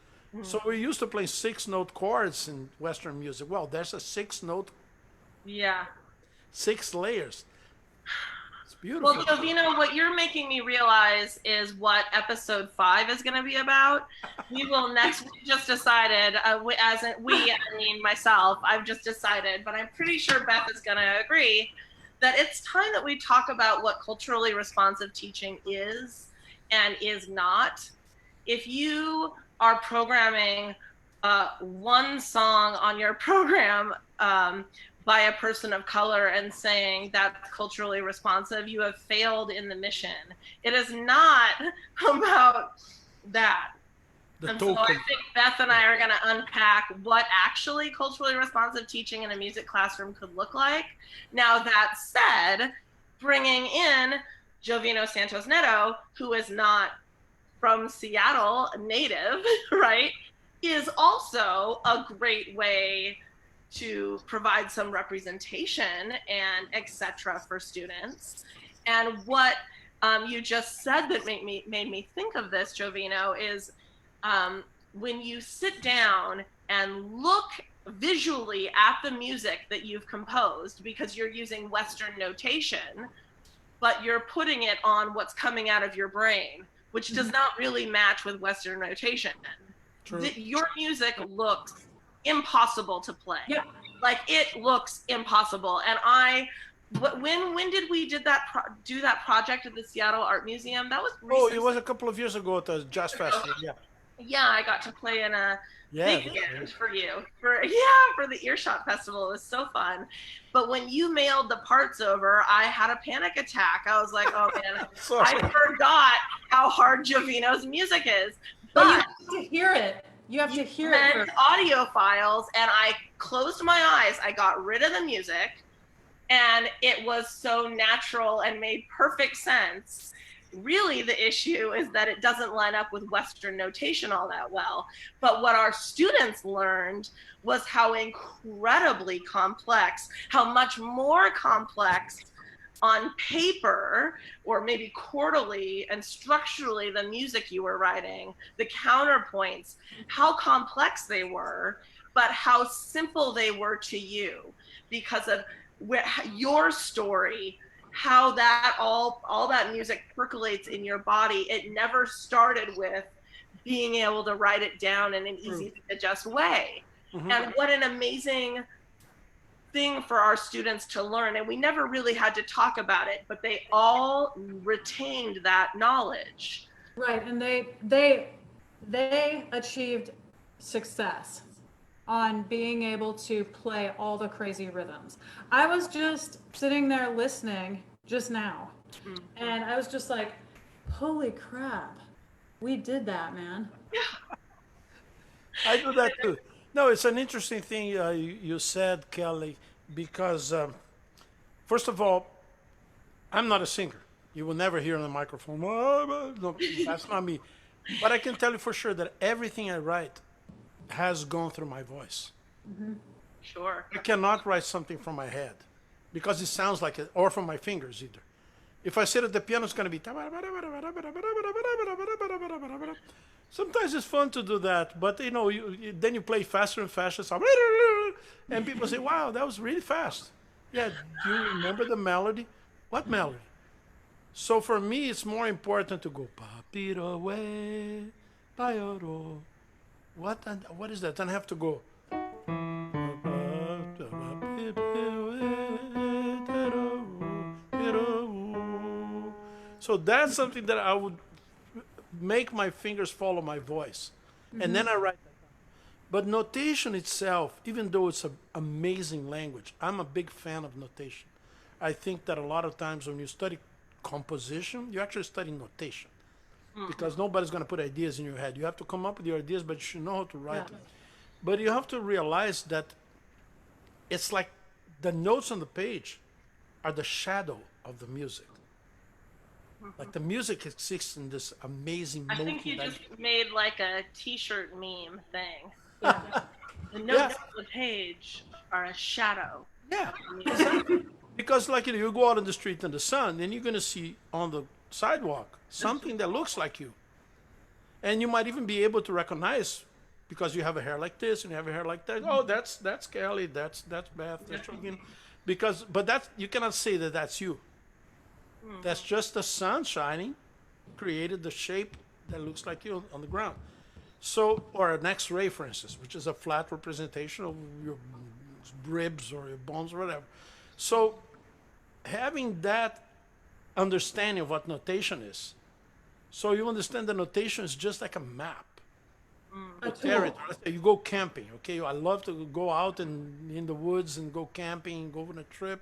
[SPEAKER 1] So we're used to playing 6-note chords in Western music. Well, there's a 6-note,
[SPEAKER 2] Yeah.
[SPEAKER 1] 6 layers. It's beautiful.
[SPEAKER 2] Well, Jovino, what you're making me realize is what episode 5 is going to be about. We will next. We just decided, I mean myself. I've just decided, but I'm pretty sure Beth is going to agree that it's time that we talk about what culturally responsive teaching is and is not. If you are programming one song on your program by a person of color and saying that's culturally responsive, you have failed in the mission. It is not about that. And so I think Beth and I are going to unpack what actually culturally responsive teaching in a music classroom could look like. Now, that said, bringing in Jovino Santos Neto, who is not from Seattle native, right, is also a great way to provide some representation and etc. for students. And what you just said that made me think of this, Jovino, is when you sit down and look visually at the music that you've composed, because you're using Western notation, but you're putting it on what's coming out of your brain, which does not really match with Western notation. Your music looks impossible to play.
[SPEAKER 3] Yep.
[SPEAKER 2] Like, it looks impossible. And when did we do that project at the Seattle Art Museum? That was recent.
[SPEAKER 1] It was a couple of years ago at the Jazz Festival.
[SPEAKER 2] Yeah, I got to play in a big band for you. For the Earshot Festival. It was so fun. But when you mailed the parts over, I had a panic attack. I was like, oh man, I forgot how hard Jovino's music is.
[SPEAKER 3] But you have to hear it. You have to hear it.
[SPEAKER 2] Sent audio files, and I closed my eyes. I got rid of the music, and it was so natural and made perfect sense. really the issue is that it doesn't line up with Western notation all that well. But what our students learned was how incredibly complex, how much more complex on paper or maybe chordally and structurally the music you were writing, the counterpoints, how complex they were, but how simple they were to you because of your story, how that all that music percolates in your body. It never started with being able to write it down in an easy to digest way. And what an amazing thing for our students to learn. And we never really had to talk about it, but they all retained that knowledge.
[SPEAKER 3] Right, and they achieved success on being able to play all the crazy rhythms. I was just sitting there listening just now, and I was just like, holy crap, we did that, man.
[SPEAKER 1] I do that too. No, it's an interesting thing you said, Kelly, because first of all, I'm not a singer. You will never hear on the microphone. No, that's not me. But I can tell you for sure that everything I write has gone through my voice.
[SPEAKER 2] Sure.
[SPEAKER 1] I cannot write something from my head because it sounds like it, or from my fingers either. If I sit at the piano, it's going to be. Sometimes it's fun to do that, but you know, then you play faster and faster, so, and people say, "Wow, that was really fast." Yeah, do you remember the melody? What melody? So for me, it's more important to go papiro way, payoro. What is that? Then I have to go. So that's something that I would make my fingers follow my voice. And then I write that down. But notation itself, even though it's an amazing language, I'm a big fan of notation. I think that a lot of times when you study composition, you actually study notation. Because nobody's going to put ideas in your head. You have to come up with your ideas, but you should know how to write them. But you have to realize that it's like the notes on the page are the shadow of the music. Like the music exists in this amazing.
[SPEAKER 2] I think you just made like a T-shirt meme thing.
[SPEAKER 3] Yeah.
[SPEAKER 2] The notes on the page are a shadow.
[SPEAKER 1] Yeah, exactly. Because like you go out on the street in the sun, and you're going to see on the sidewalk something that looks like you, and you might even be able to recognize because you have a hair like this and you have a hair like that. Oh, that's Kelly. That's Beth. That's Jovino. Because that's you cannot say that that's you. That's just the sun shining, created the shape that looks like you on the ground. So, or an X-ray, for instance, which is a flat representation of your ribs or your bones or whatever. So, having that understanding of what notation is, so you understand the notation is just like a map. A territory. You go camping, okay? I love to go out in the woods and go camping, go on a trip,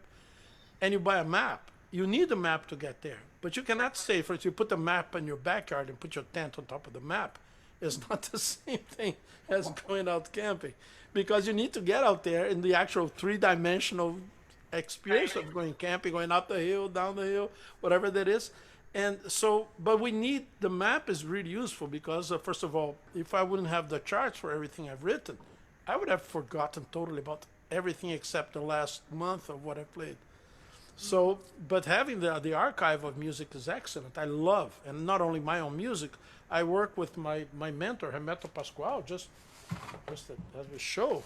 [SPEAKER 1] and you buy a map. You need a map to get there, but you cannot say, for instance, you put the map in your backyard and put your tent on top of the map. It's not the same thing as going out camping, because you need to get out there in the actual three-dimensional experience of going camping, going up the hill, down the hill, whatever that is. And so, but we need, the map is really useful because, first of all, if I wouldn't have the charts for everything I've written, I would have forgotten totally about everything except the last month of what I played. So, but having the archive of music is excellent. I love, and not only my own music, I work with my mentor, Remeto Pascoal, just as a show.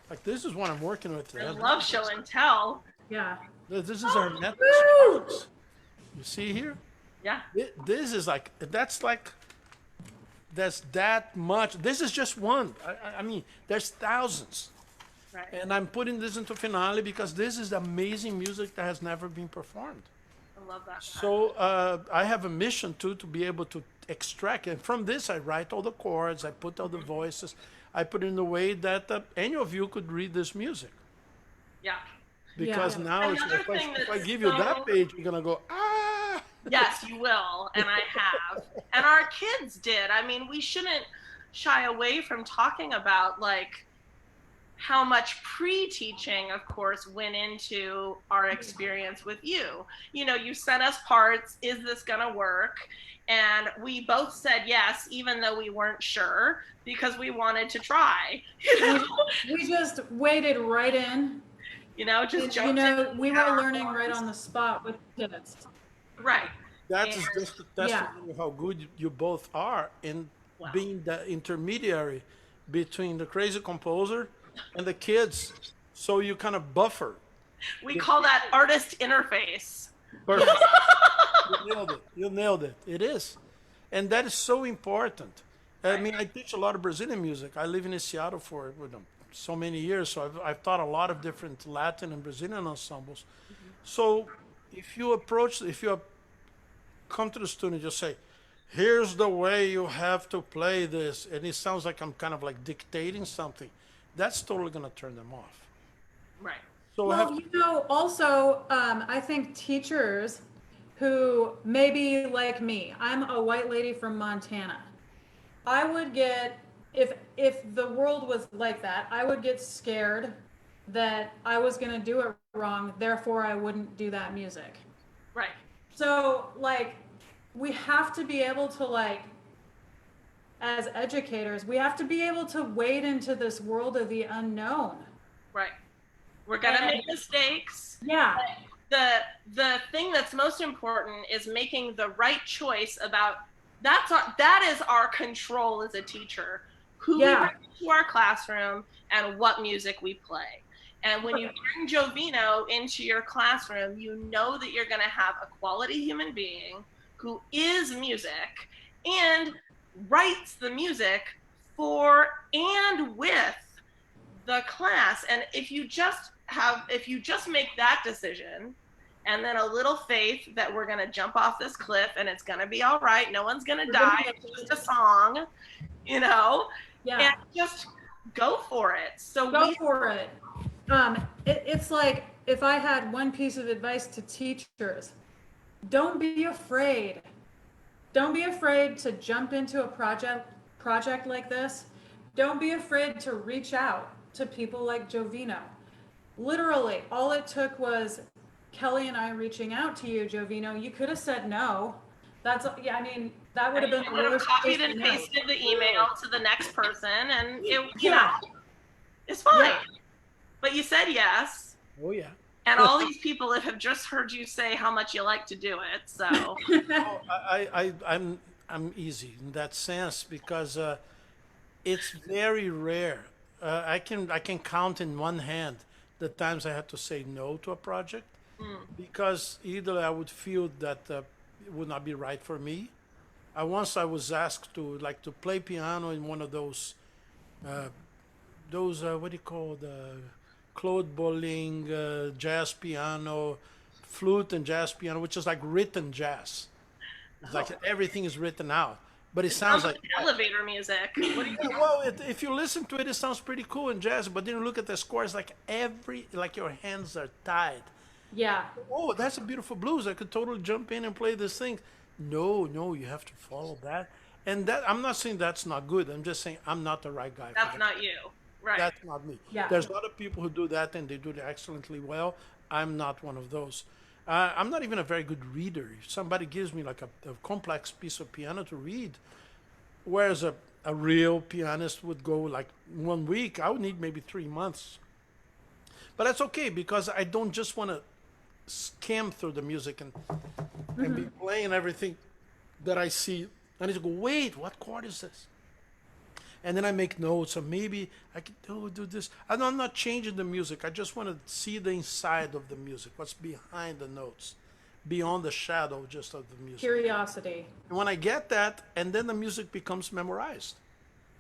[SPEAKER 1] Like this is what I'm working with.
[SPEAKER 2] I love show and tell.
[SPEAKER 3] Yeah.
[SPEAKER 1] This is our Remeto Pascoal. You see here?
[SPEAKER 2] Yeah.
[SPEAKER 1] This is like, that's that much. This is just one. I mean, there's thousands.
[SPEAKER 2] Right.
[SPEAKER 1] And I'm putting this into finale because this is amazing music that has never been performed.
[SPEAKER 2] I love that.
[SPEAKER 1] So I have a mission to be able to extract, and from this I write all the chords, I put all the voices, I put it in a way that any of you could read this music.
[SPEAKER 2] Yeah.
[SPEAKER 1] Because now it's, if I give you that page, you're gonna go, ah.
[SPEAKER 2] Yes, you will, and I have, and our kids did. I mean, we shouldn't shy away from talking about like how much pre-teaching, of course, went into our experience with you. You know, you sent us parts. Is this going to work? And we both said yes, even though we weren't sure, because we wanted to try.
[SPEAKER 3] We just waded right in.
[SPEAKER 2] You know, just
[SPEAKER 3] You
[SPEAKER 2] jumped
[SPEAKER 3] know,
[SPEAKER 2] in.
[SPEAKER 3] we were learning right on the spot with kids.
[SPEAKER 2] Right.
[SPEAKER 1] That
[SPEAKER 2] And
[SPEAKER 1] is just a
[SPEAKER 3] yeah,
[SPEAKER 1] testimony of how good you both are in
[SPEAKER 2] Wow.
[SPEAKER 1] being the intermediary between the crazy composer and the kids. So you kind of buffer.
[SPEAKER 2] we call that artist interface.
[SPEAKER 1] Perfect. You nailed it. You nailed it. It is. And that is so important. I mean, I teach a lot of Brazilian music. I live in Seattle for so many years, so I've taught a lot of different Latin and Brazilian ensembles. So if you come to the student and just say, here's the way you have to play this, and it sounds like I'm kind of like dictating something, that's totally going to turn them off.
[SPEAKER 2] Right.
[SPEAKER 1] So I have
[SPEAKER 3] well, you know, also, I think teachers who maybe like me, I'm a white lady from Montana. I would get, if the world was like that, I would get scared that I was going to do it wrong, therefore I wouldn't do that music.
[SPEAKER 2] Right.
[SPEAKER 3] So, like, we have to be able to, like, as educators, we have to be able to wade into this world of the unknown.
[SPEAKER 2] Right. We're gonna make mistakes.
[SPEAKER 3] Yeah.
[SPEAKER 2] The thing that's most important is making the right choice about that is our control as a teacher. Who we bring into our classroom and what music we play. And when you bring Jovino into your classroom, you know that you're going to have a quality human being who is music and writes the music for and with the class. And if you just make that decision and then a little faith that we're going to jump off this cliff and it's going to be all right, no one's going to die, it's just a song, you know, and just go for it. So
[SPEAKER 3] go for it. It's like, if I had one piece of advice to teachers, don't be afraid. Don't be afraid to jump into a project like this. Don't be afraid to reach out to people like Jovino. Literally, all it took was Kelly and I reaching out to you, Jovino. You could have said no. That's, yeah, I mean, that would have been the
[SPEAKER 2] would have
[SPEAKER 3] worst
[SPEAKER 2] copied
[SPEAKER 3] case
[SPEAKER 2] and
[SPEAKER 3] scenario.
[SPEAKER 2] pasted the email to the next person, and you know, it's fine.
[SPEAKER 3] Yeah.
[SPEAKER 2] But you said yes.
[SPEAKER 1] Oh yeah.
[SPEAKER 2] And all these people have just heard you say how much you like to do it. So
[SPEAKER 1] I'm easy in that sense because it's very rare. I can count in one hand the times I had to say no to a project because either I would feel that it would not be right for me. Once I was asked to play piano in one of those what do you call the Claude Bolling jazz piano, flute and jazz piano, which is like written jazz. It's like everything is written out, but it sounds like
[SPEAKER 2] elevator music. What do you think?
[SPEAKER 1] well, if you listen to it, it sounds pretty cool in jazz. But then you look at the score, it's like like your hands are tied.
[SPEAKER 3] Yeah.
[SPEAKER 1] Oh, that's a beautiful blues. I could totally jump in and play this thing. No, you have to follow that. And that I'm not saying that's not good. I'm just saying I'm not the right guy.
[SPEAKER 2] That's not you. Right.
[SPEAKER 1] That's not me.
[SPEAKER 3] Yeah.
[SPEAKER 1] There's a lot of people who do that and they do it excellently well. I'm not one of those. I'm not even a very good reader. If somebody gives me like a complex piece of piano to read, whereas a real pianist would go like 1 week, I would need maybe 3 months. But that's okay because I don't just want to skim through the music and be playing everything that I see. I need to go, wait, what chord is this? And then I make notes, or maybe I could do this. And I'm not changing the music. I just want to see the inside of the music, what's behind the notes, beyond the shadow just of the music.
[SPEAKER 3] Curiosity.
[SPEAKER 1] And when I get that, and then the music becomes memorized.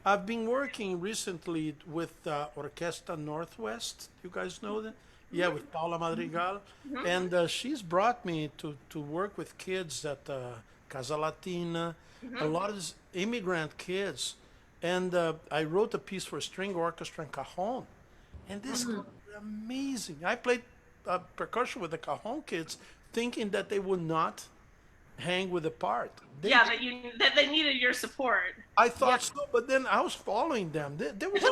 [SPEAKER 1] I've been working recently with Orquesta Northwest. You guys know that? Yeah, with Paula Madrigal. And she's brought me to work with kids at Casa Latina, a lot of these immigrant kids. And I wrote a piece for a string orchestra and cajon. And this is amazing. I played percussion with the cajon kids thinking that they would not hang with the part.
[SPEAKER 2] That they needed your support.
[SPEAKER 1] I thought so, but then I was following them. There was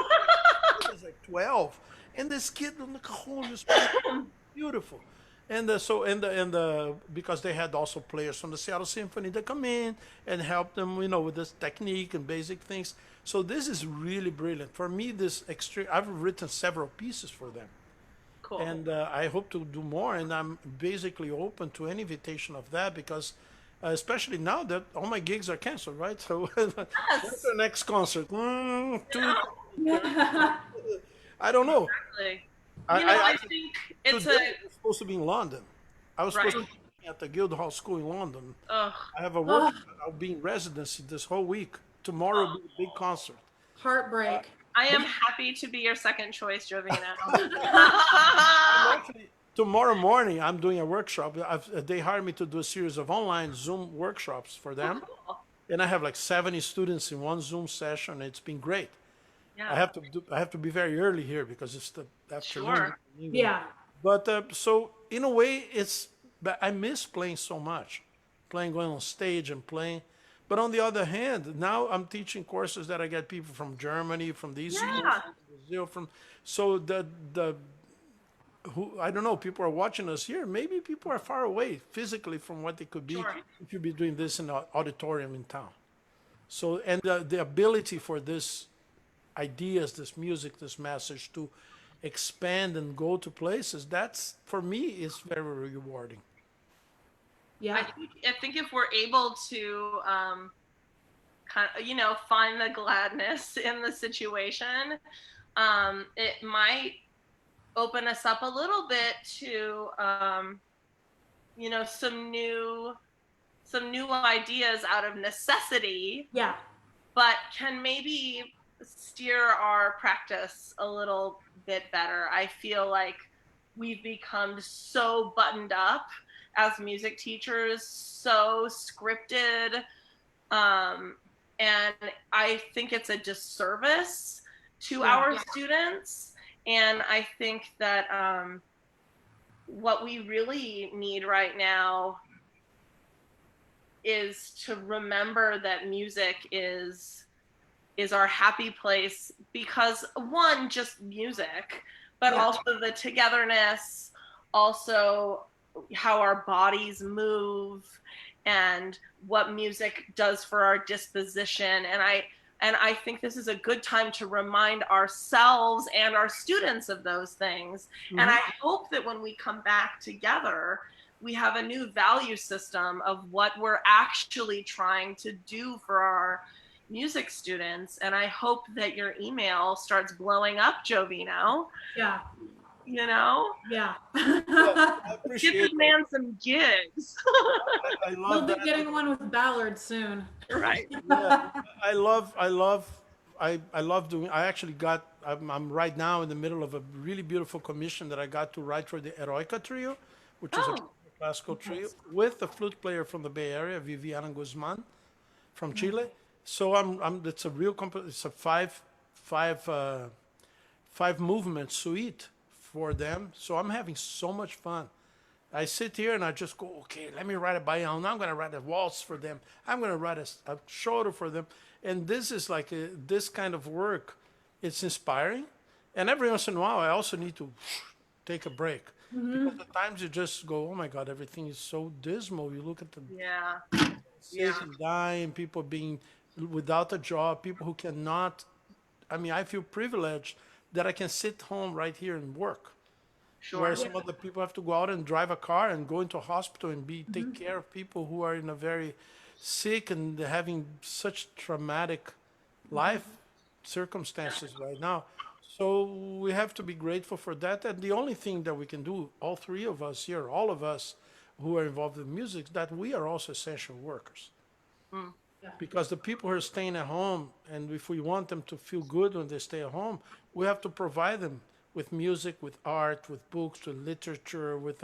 [SPEAKER 1] like 12, and this kid on the cajon just beautiful. And because they had also players from the Seattle Symphony that come in and help them, with this technique and basic things. So this is really brilliant for me. This extreme. I've written several pieces for them,
[SPEAKER 2] Cool.
[SPEAKER 1] and I hope to do more. And I'm basically open to any invitation of that because, especially now that all my gigs are canceled, right? So when's
[SPEAKER 2] Yes.
[SPEAKER 1] the next concert?
[SPEAKER 3] Yeah.
[SPEAKER 1] I don't know.
[SPEAKER 2] Exactly.
[SPEAKER 1] I
[SPEAKER 2] I think it's
[SPEAKER 1] today I was supposed to be in London. I was
[SPEAKER 2] right.
[SPEAKER 1] supposed to be at the Guildhall School in London.
[SPEAKER 2] Ugh.
[SPEAKER 1] I have a
[SPEAKER 3] Oh,
[SPEAKER 1] workshop. I'll be in residency this whole week. Tomorrow will be a big concert.
[SPEAKER 3] heartbreak.
[SPEAKER 2] I am happy to be your second choice, Jovino.
[SPEAKER 1] Actually, tomorrow morning, I'm doing a workshop. They hired me to do a series of online Zoom workshops for them.
[SPEAKER 2] Cool.
[SPEAKER 1] And I have like 70 students in one Zoom session. It's been great.
[SPEAKER 2] Yeah.
[SPEAKER 1] I have to be very early here because it's the afternoon
[SPEAKER 2] Sure.
[SPEAKER 1] in England.
[SPEAKER 3] Yeah.
[SPEAKER 1] But so in a way, but I miss playing so much, going on stage and playing. But on the other hand, now I'm teaching courses that I get people from Germany, from the East Coast,
[SPEAKER 2] Yeah.
[SPEAKER 1] from Brazil, so the who I don't know, people are watching us here. Maybe people are far away physically from what they could be
[SPEAKER 2] Sure.
[SPEAKER 1] if you'd be doing this in an auditorium in town. So and the ability for this ideas, this music, this message to expand and go to places, that's for me is very rewarding.
[SPEAKER 3] Yeah.
[SPEAKER 2] I think if we're able to find the gladness in the situation, it might open us up a little bit to some new ideas out of necessity,
[SPEAKER 3] Yeah.
[SPEAKER 2] but can maybe steer our practice a little bit better. I feel like we've become so buttoned up as music teachers, so scripted, and I think it's a disservice to our students. And I think that what we really need right now is to remember that music is our happy place because one, just music, but also the togetherness, also how our bodies move and what music does for our disposition. And I think this is a good time to remind ourselves and our students of those things. And I hope that when we come back together, we have a new value system of what we're actually trying to do for our music students. And I hope that your email starts blowing up, Jovino.
[SPEAKER 3] Yeah. Yeah.
[SPEAKER 1] I
[SPEAKER 2] Get
[SPEAKER 1] appreciate
[SPEAKER 2] this
[SPEAKER 1] it.
[SPEAKER 2] man some gigs.
[SPEAKER 1] I
[SPEAKER 3] We'll
[SPEAKER 1] love
[SPEAKER 3] be
[SPEAKER 1] that.
[SPEAKER 3] getting one with Ballard soon.
[SPEAKER 2] Right.
[SPEAKER 1] Yeah, I love doing. I actually got. I'm right now in the middle of a really beautiful commission that I got to write for the Eroica Trio, which is a classical trio with a flute player from the Bay Area, Viviana Guzman from Chile. So it's a real it's a five movement suite for them. So I'm having so much fun. I sit here and I just go, okay, let me write a bailão. Now I'm going to write a waltz for them. I'm going to write a choro for them. And this is like this kind of work. It's inspiring. And every once in a while, I also need to take a break. Because at times you just go, oh my God, everything is so dismal. You look at the sick and dying, people being without a job, people who cannot. I mean, I feel privileged that I can sit home right here and work.
[SPEAKER 2] Sure.
[SPEAKER 1] Where some other people have to go out and drive a car and go into a hospital and take care of people who are in a very sick and having such traumatic life circumstances right now. So we have to be grateful for that. And the only thing that we can do, all three of us here, all of us who are involved in music, is that we are also essential workers. Because the people who are staying at home, and if we want them to feel good when they stay at home, we have to provide them with music, with art, with books, with literature, with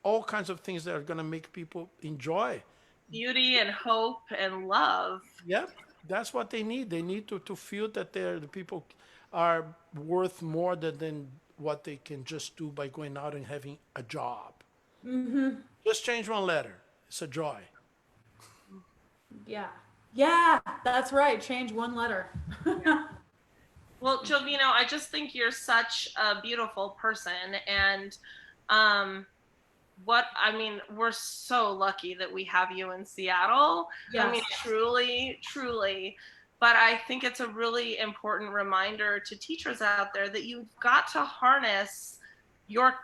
[SPEAKER 1] all kinds of things that are going to make people enjoy.
[SPEAKER 2] Beauty and hope and love.
[SPEAKER 1] Yeah, that's what they need. They need to feel that the people are worth more than what they can just do by going out and having a job. Just change one letter. It's a joy.
[SPEAKER 3] Yeah. Yeah, that's right. Change one letter.
[SPEAKER 2] Well, Jovino, I just think you're such a beautiful person. And um, we're so lucky that we have you in Seattle. I mean,
[SPEAKER 3] Yes.
[SPEAKER 2] truly, truly. But I think it's a really important reminder to teachers out there that you've got to harness your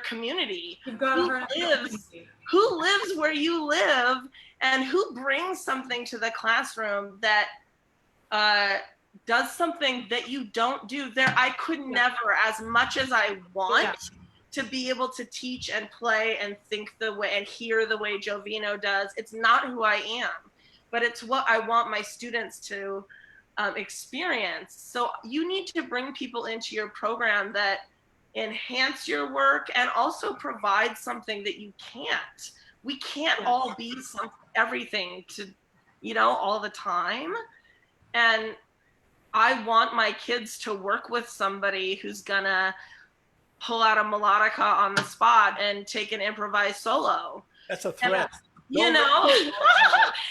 [SPEAKER 2] community.
[SPEAKER 3] You've got to
[SPEAKER 2] Who
[SPEAKER 3] harness the
[SPEAKER 2] lives
[SPEAKER 3] community.
[SPEAKER 2] who lives where you live, and who brings something to the classroom that uh, does something that you don't do. There, I could never, as much as I want,
[SPEAKER 3] Yeah.
[SPEAKER 2] to be able to teach and play and think the way and hear the way Jovino does. It's not who I am, but it's what I want my students to experience. So you need to bring people into your program that enhance your work and also provide something that you can't. We can't all be everything to, all the time. And I want my kids to work with somebody who's gonna pull out a melodica on the spot and take an improvised solo.
[SPEAKER 1] That's a
[SPEAKER 2] And,
[SPEAKER 1] threat.
[SPEAKER 2] you know,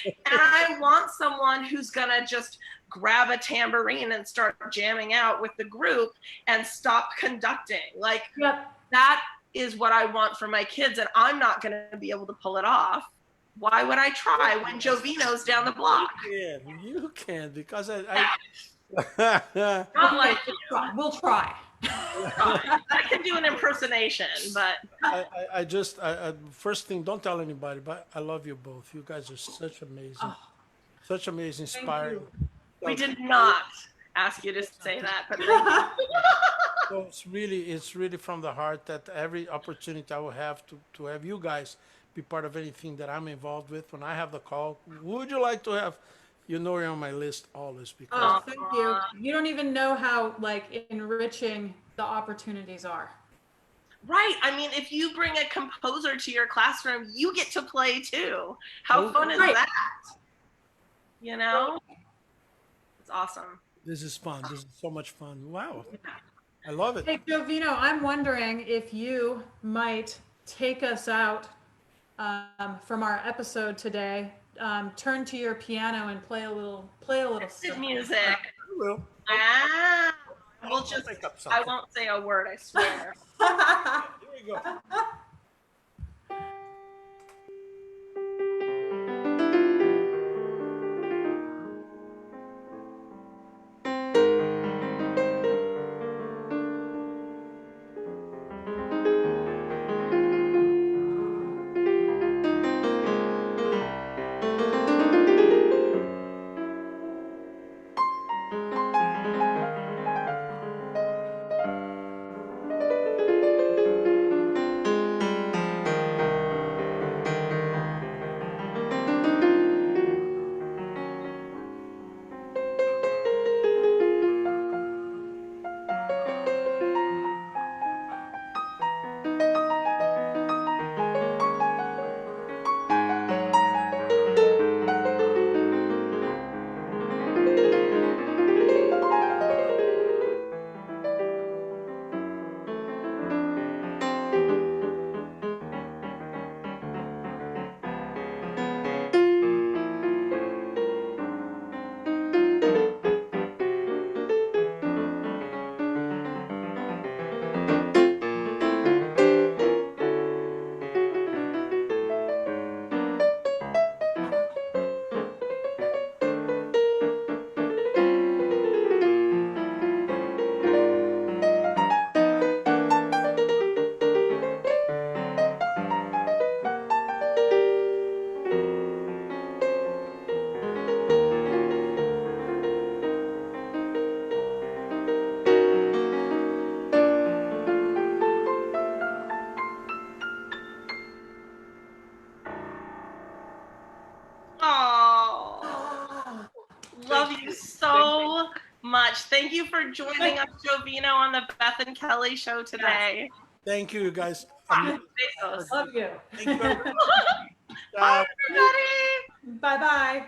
[SPEAKER 2] and I want someone who's gonna just grab a tambourine and start jamming out with the group and stop conducting. Like,
[SPEAKER 3] Yep.
[SPEAKER 2] that is what I want for my kids, and I'm not gonna be able to pull it off. Why would I try when Jovino's down the block?
[SPEAKER 1] You can, because
[SPEAKER 2] Not like
[SPEAKER 3] We'll try.
[SPEAKER 2] I can do an impersonation, but
[SPEAKER 1] first thing, don't tell anybody, but I love you both. You guys are such amazing, inspiring.
[SPEAKER 3] you.
[SPEAKER 2] we did not ask you to say that. But thank you.
[SPEAKER 1] So it's really from the heart that every opportunity I will have to have you guys be part of anything that I'm involved with. When I have the call, would you like to have? You know, you're on my list always because
[SPEAKER 3] Oh, thank you. You don't even know how like enriching the opportunities are.
[SPEAKER 2] Right. I mean, if you bring a composer to your classroom, you get to play too. How
[SPEAKER 1] Oh,
[SPEAKER 2] fun is
[SPEAKER 3] right.
[SPEAKER 2] that? You know? It's awesome.
[SPEAKER 1] this is fun. This is so much fun. Wow, I love it.
[SPEAKER 3] Hey, Jovino, I'm wondering if you might take us out from our episode today. Turn to your piano and play a little
[SPEAKER 2] Good
[SPEAKER 3] stuff.
[SPEAKER 2] music.
[SPEAKER 1] I will.
[SPEAKER 2] Ah, we'll just,
[SPEAKER 1] Make up
[SPEAKER 2] I
[SPEAKER 1] something.
[SPEAKER 2] won't say a word, I swear.
[SPEAKER 1] Here we go.
[SPEAKER 2] Oh, love you so much. Thank you for joining us, Jovino, on the Beth and Kelly show today.
[SPEAKER 1] Thank you, you guys.
[SPEAKER 2] Besos.
[SPEAKER 3] Love you.
[SPEAKER 1] Thank you.
[SPEAKER 2] Bye, everybody.
[SPEAKER 3] Bye bye.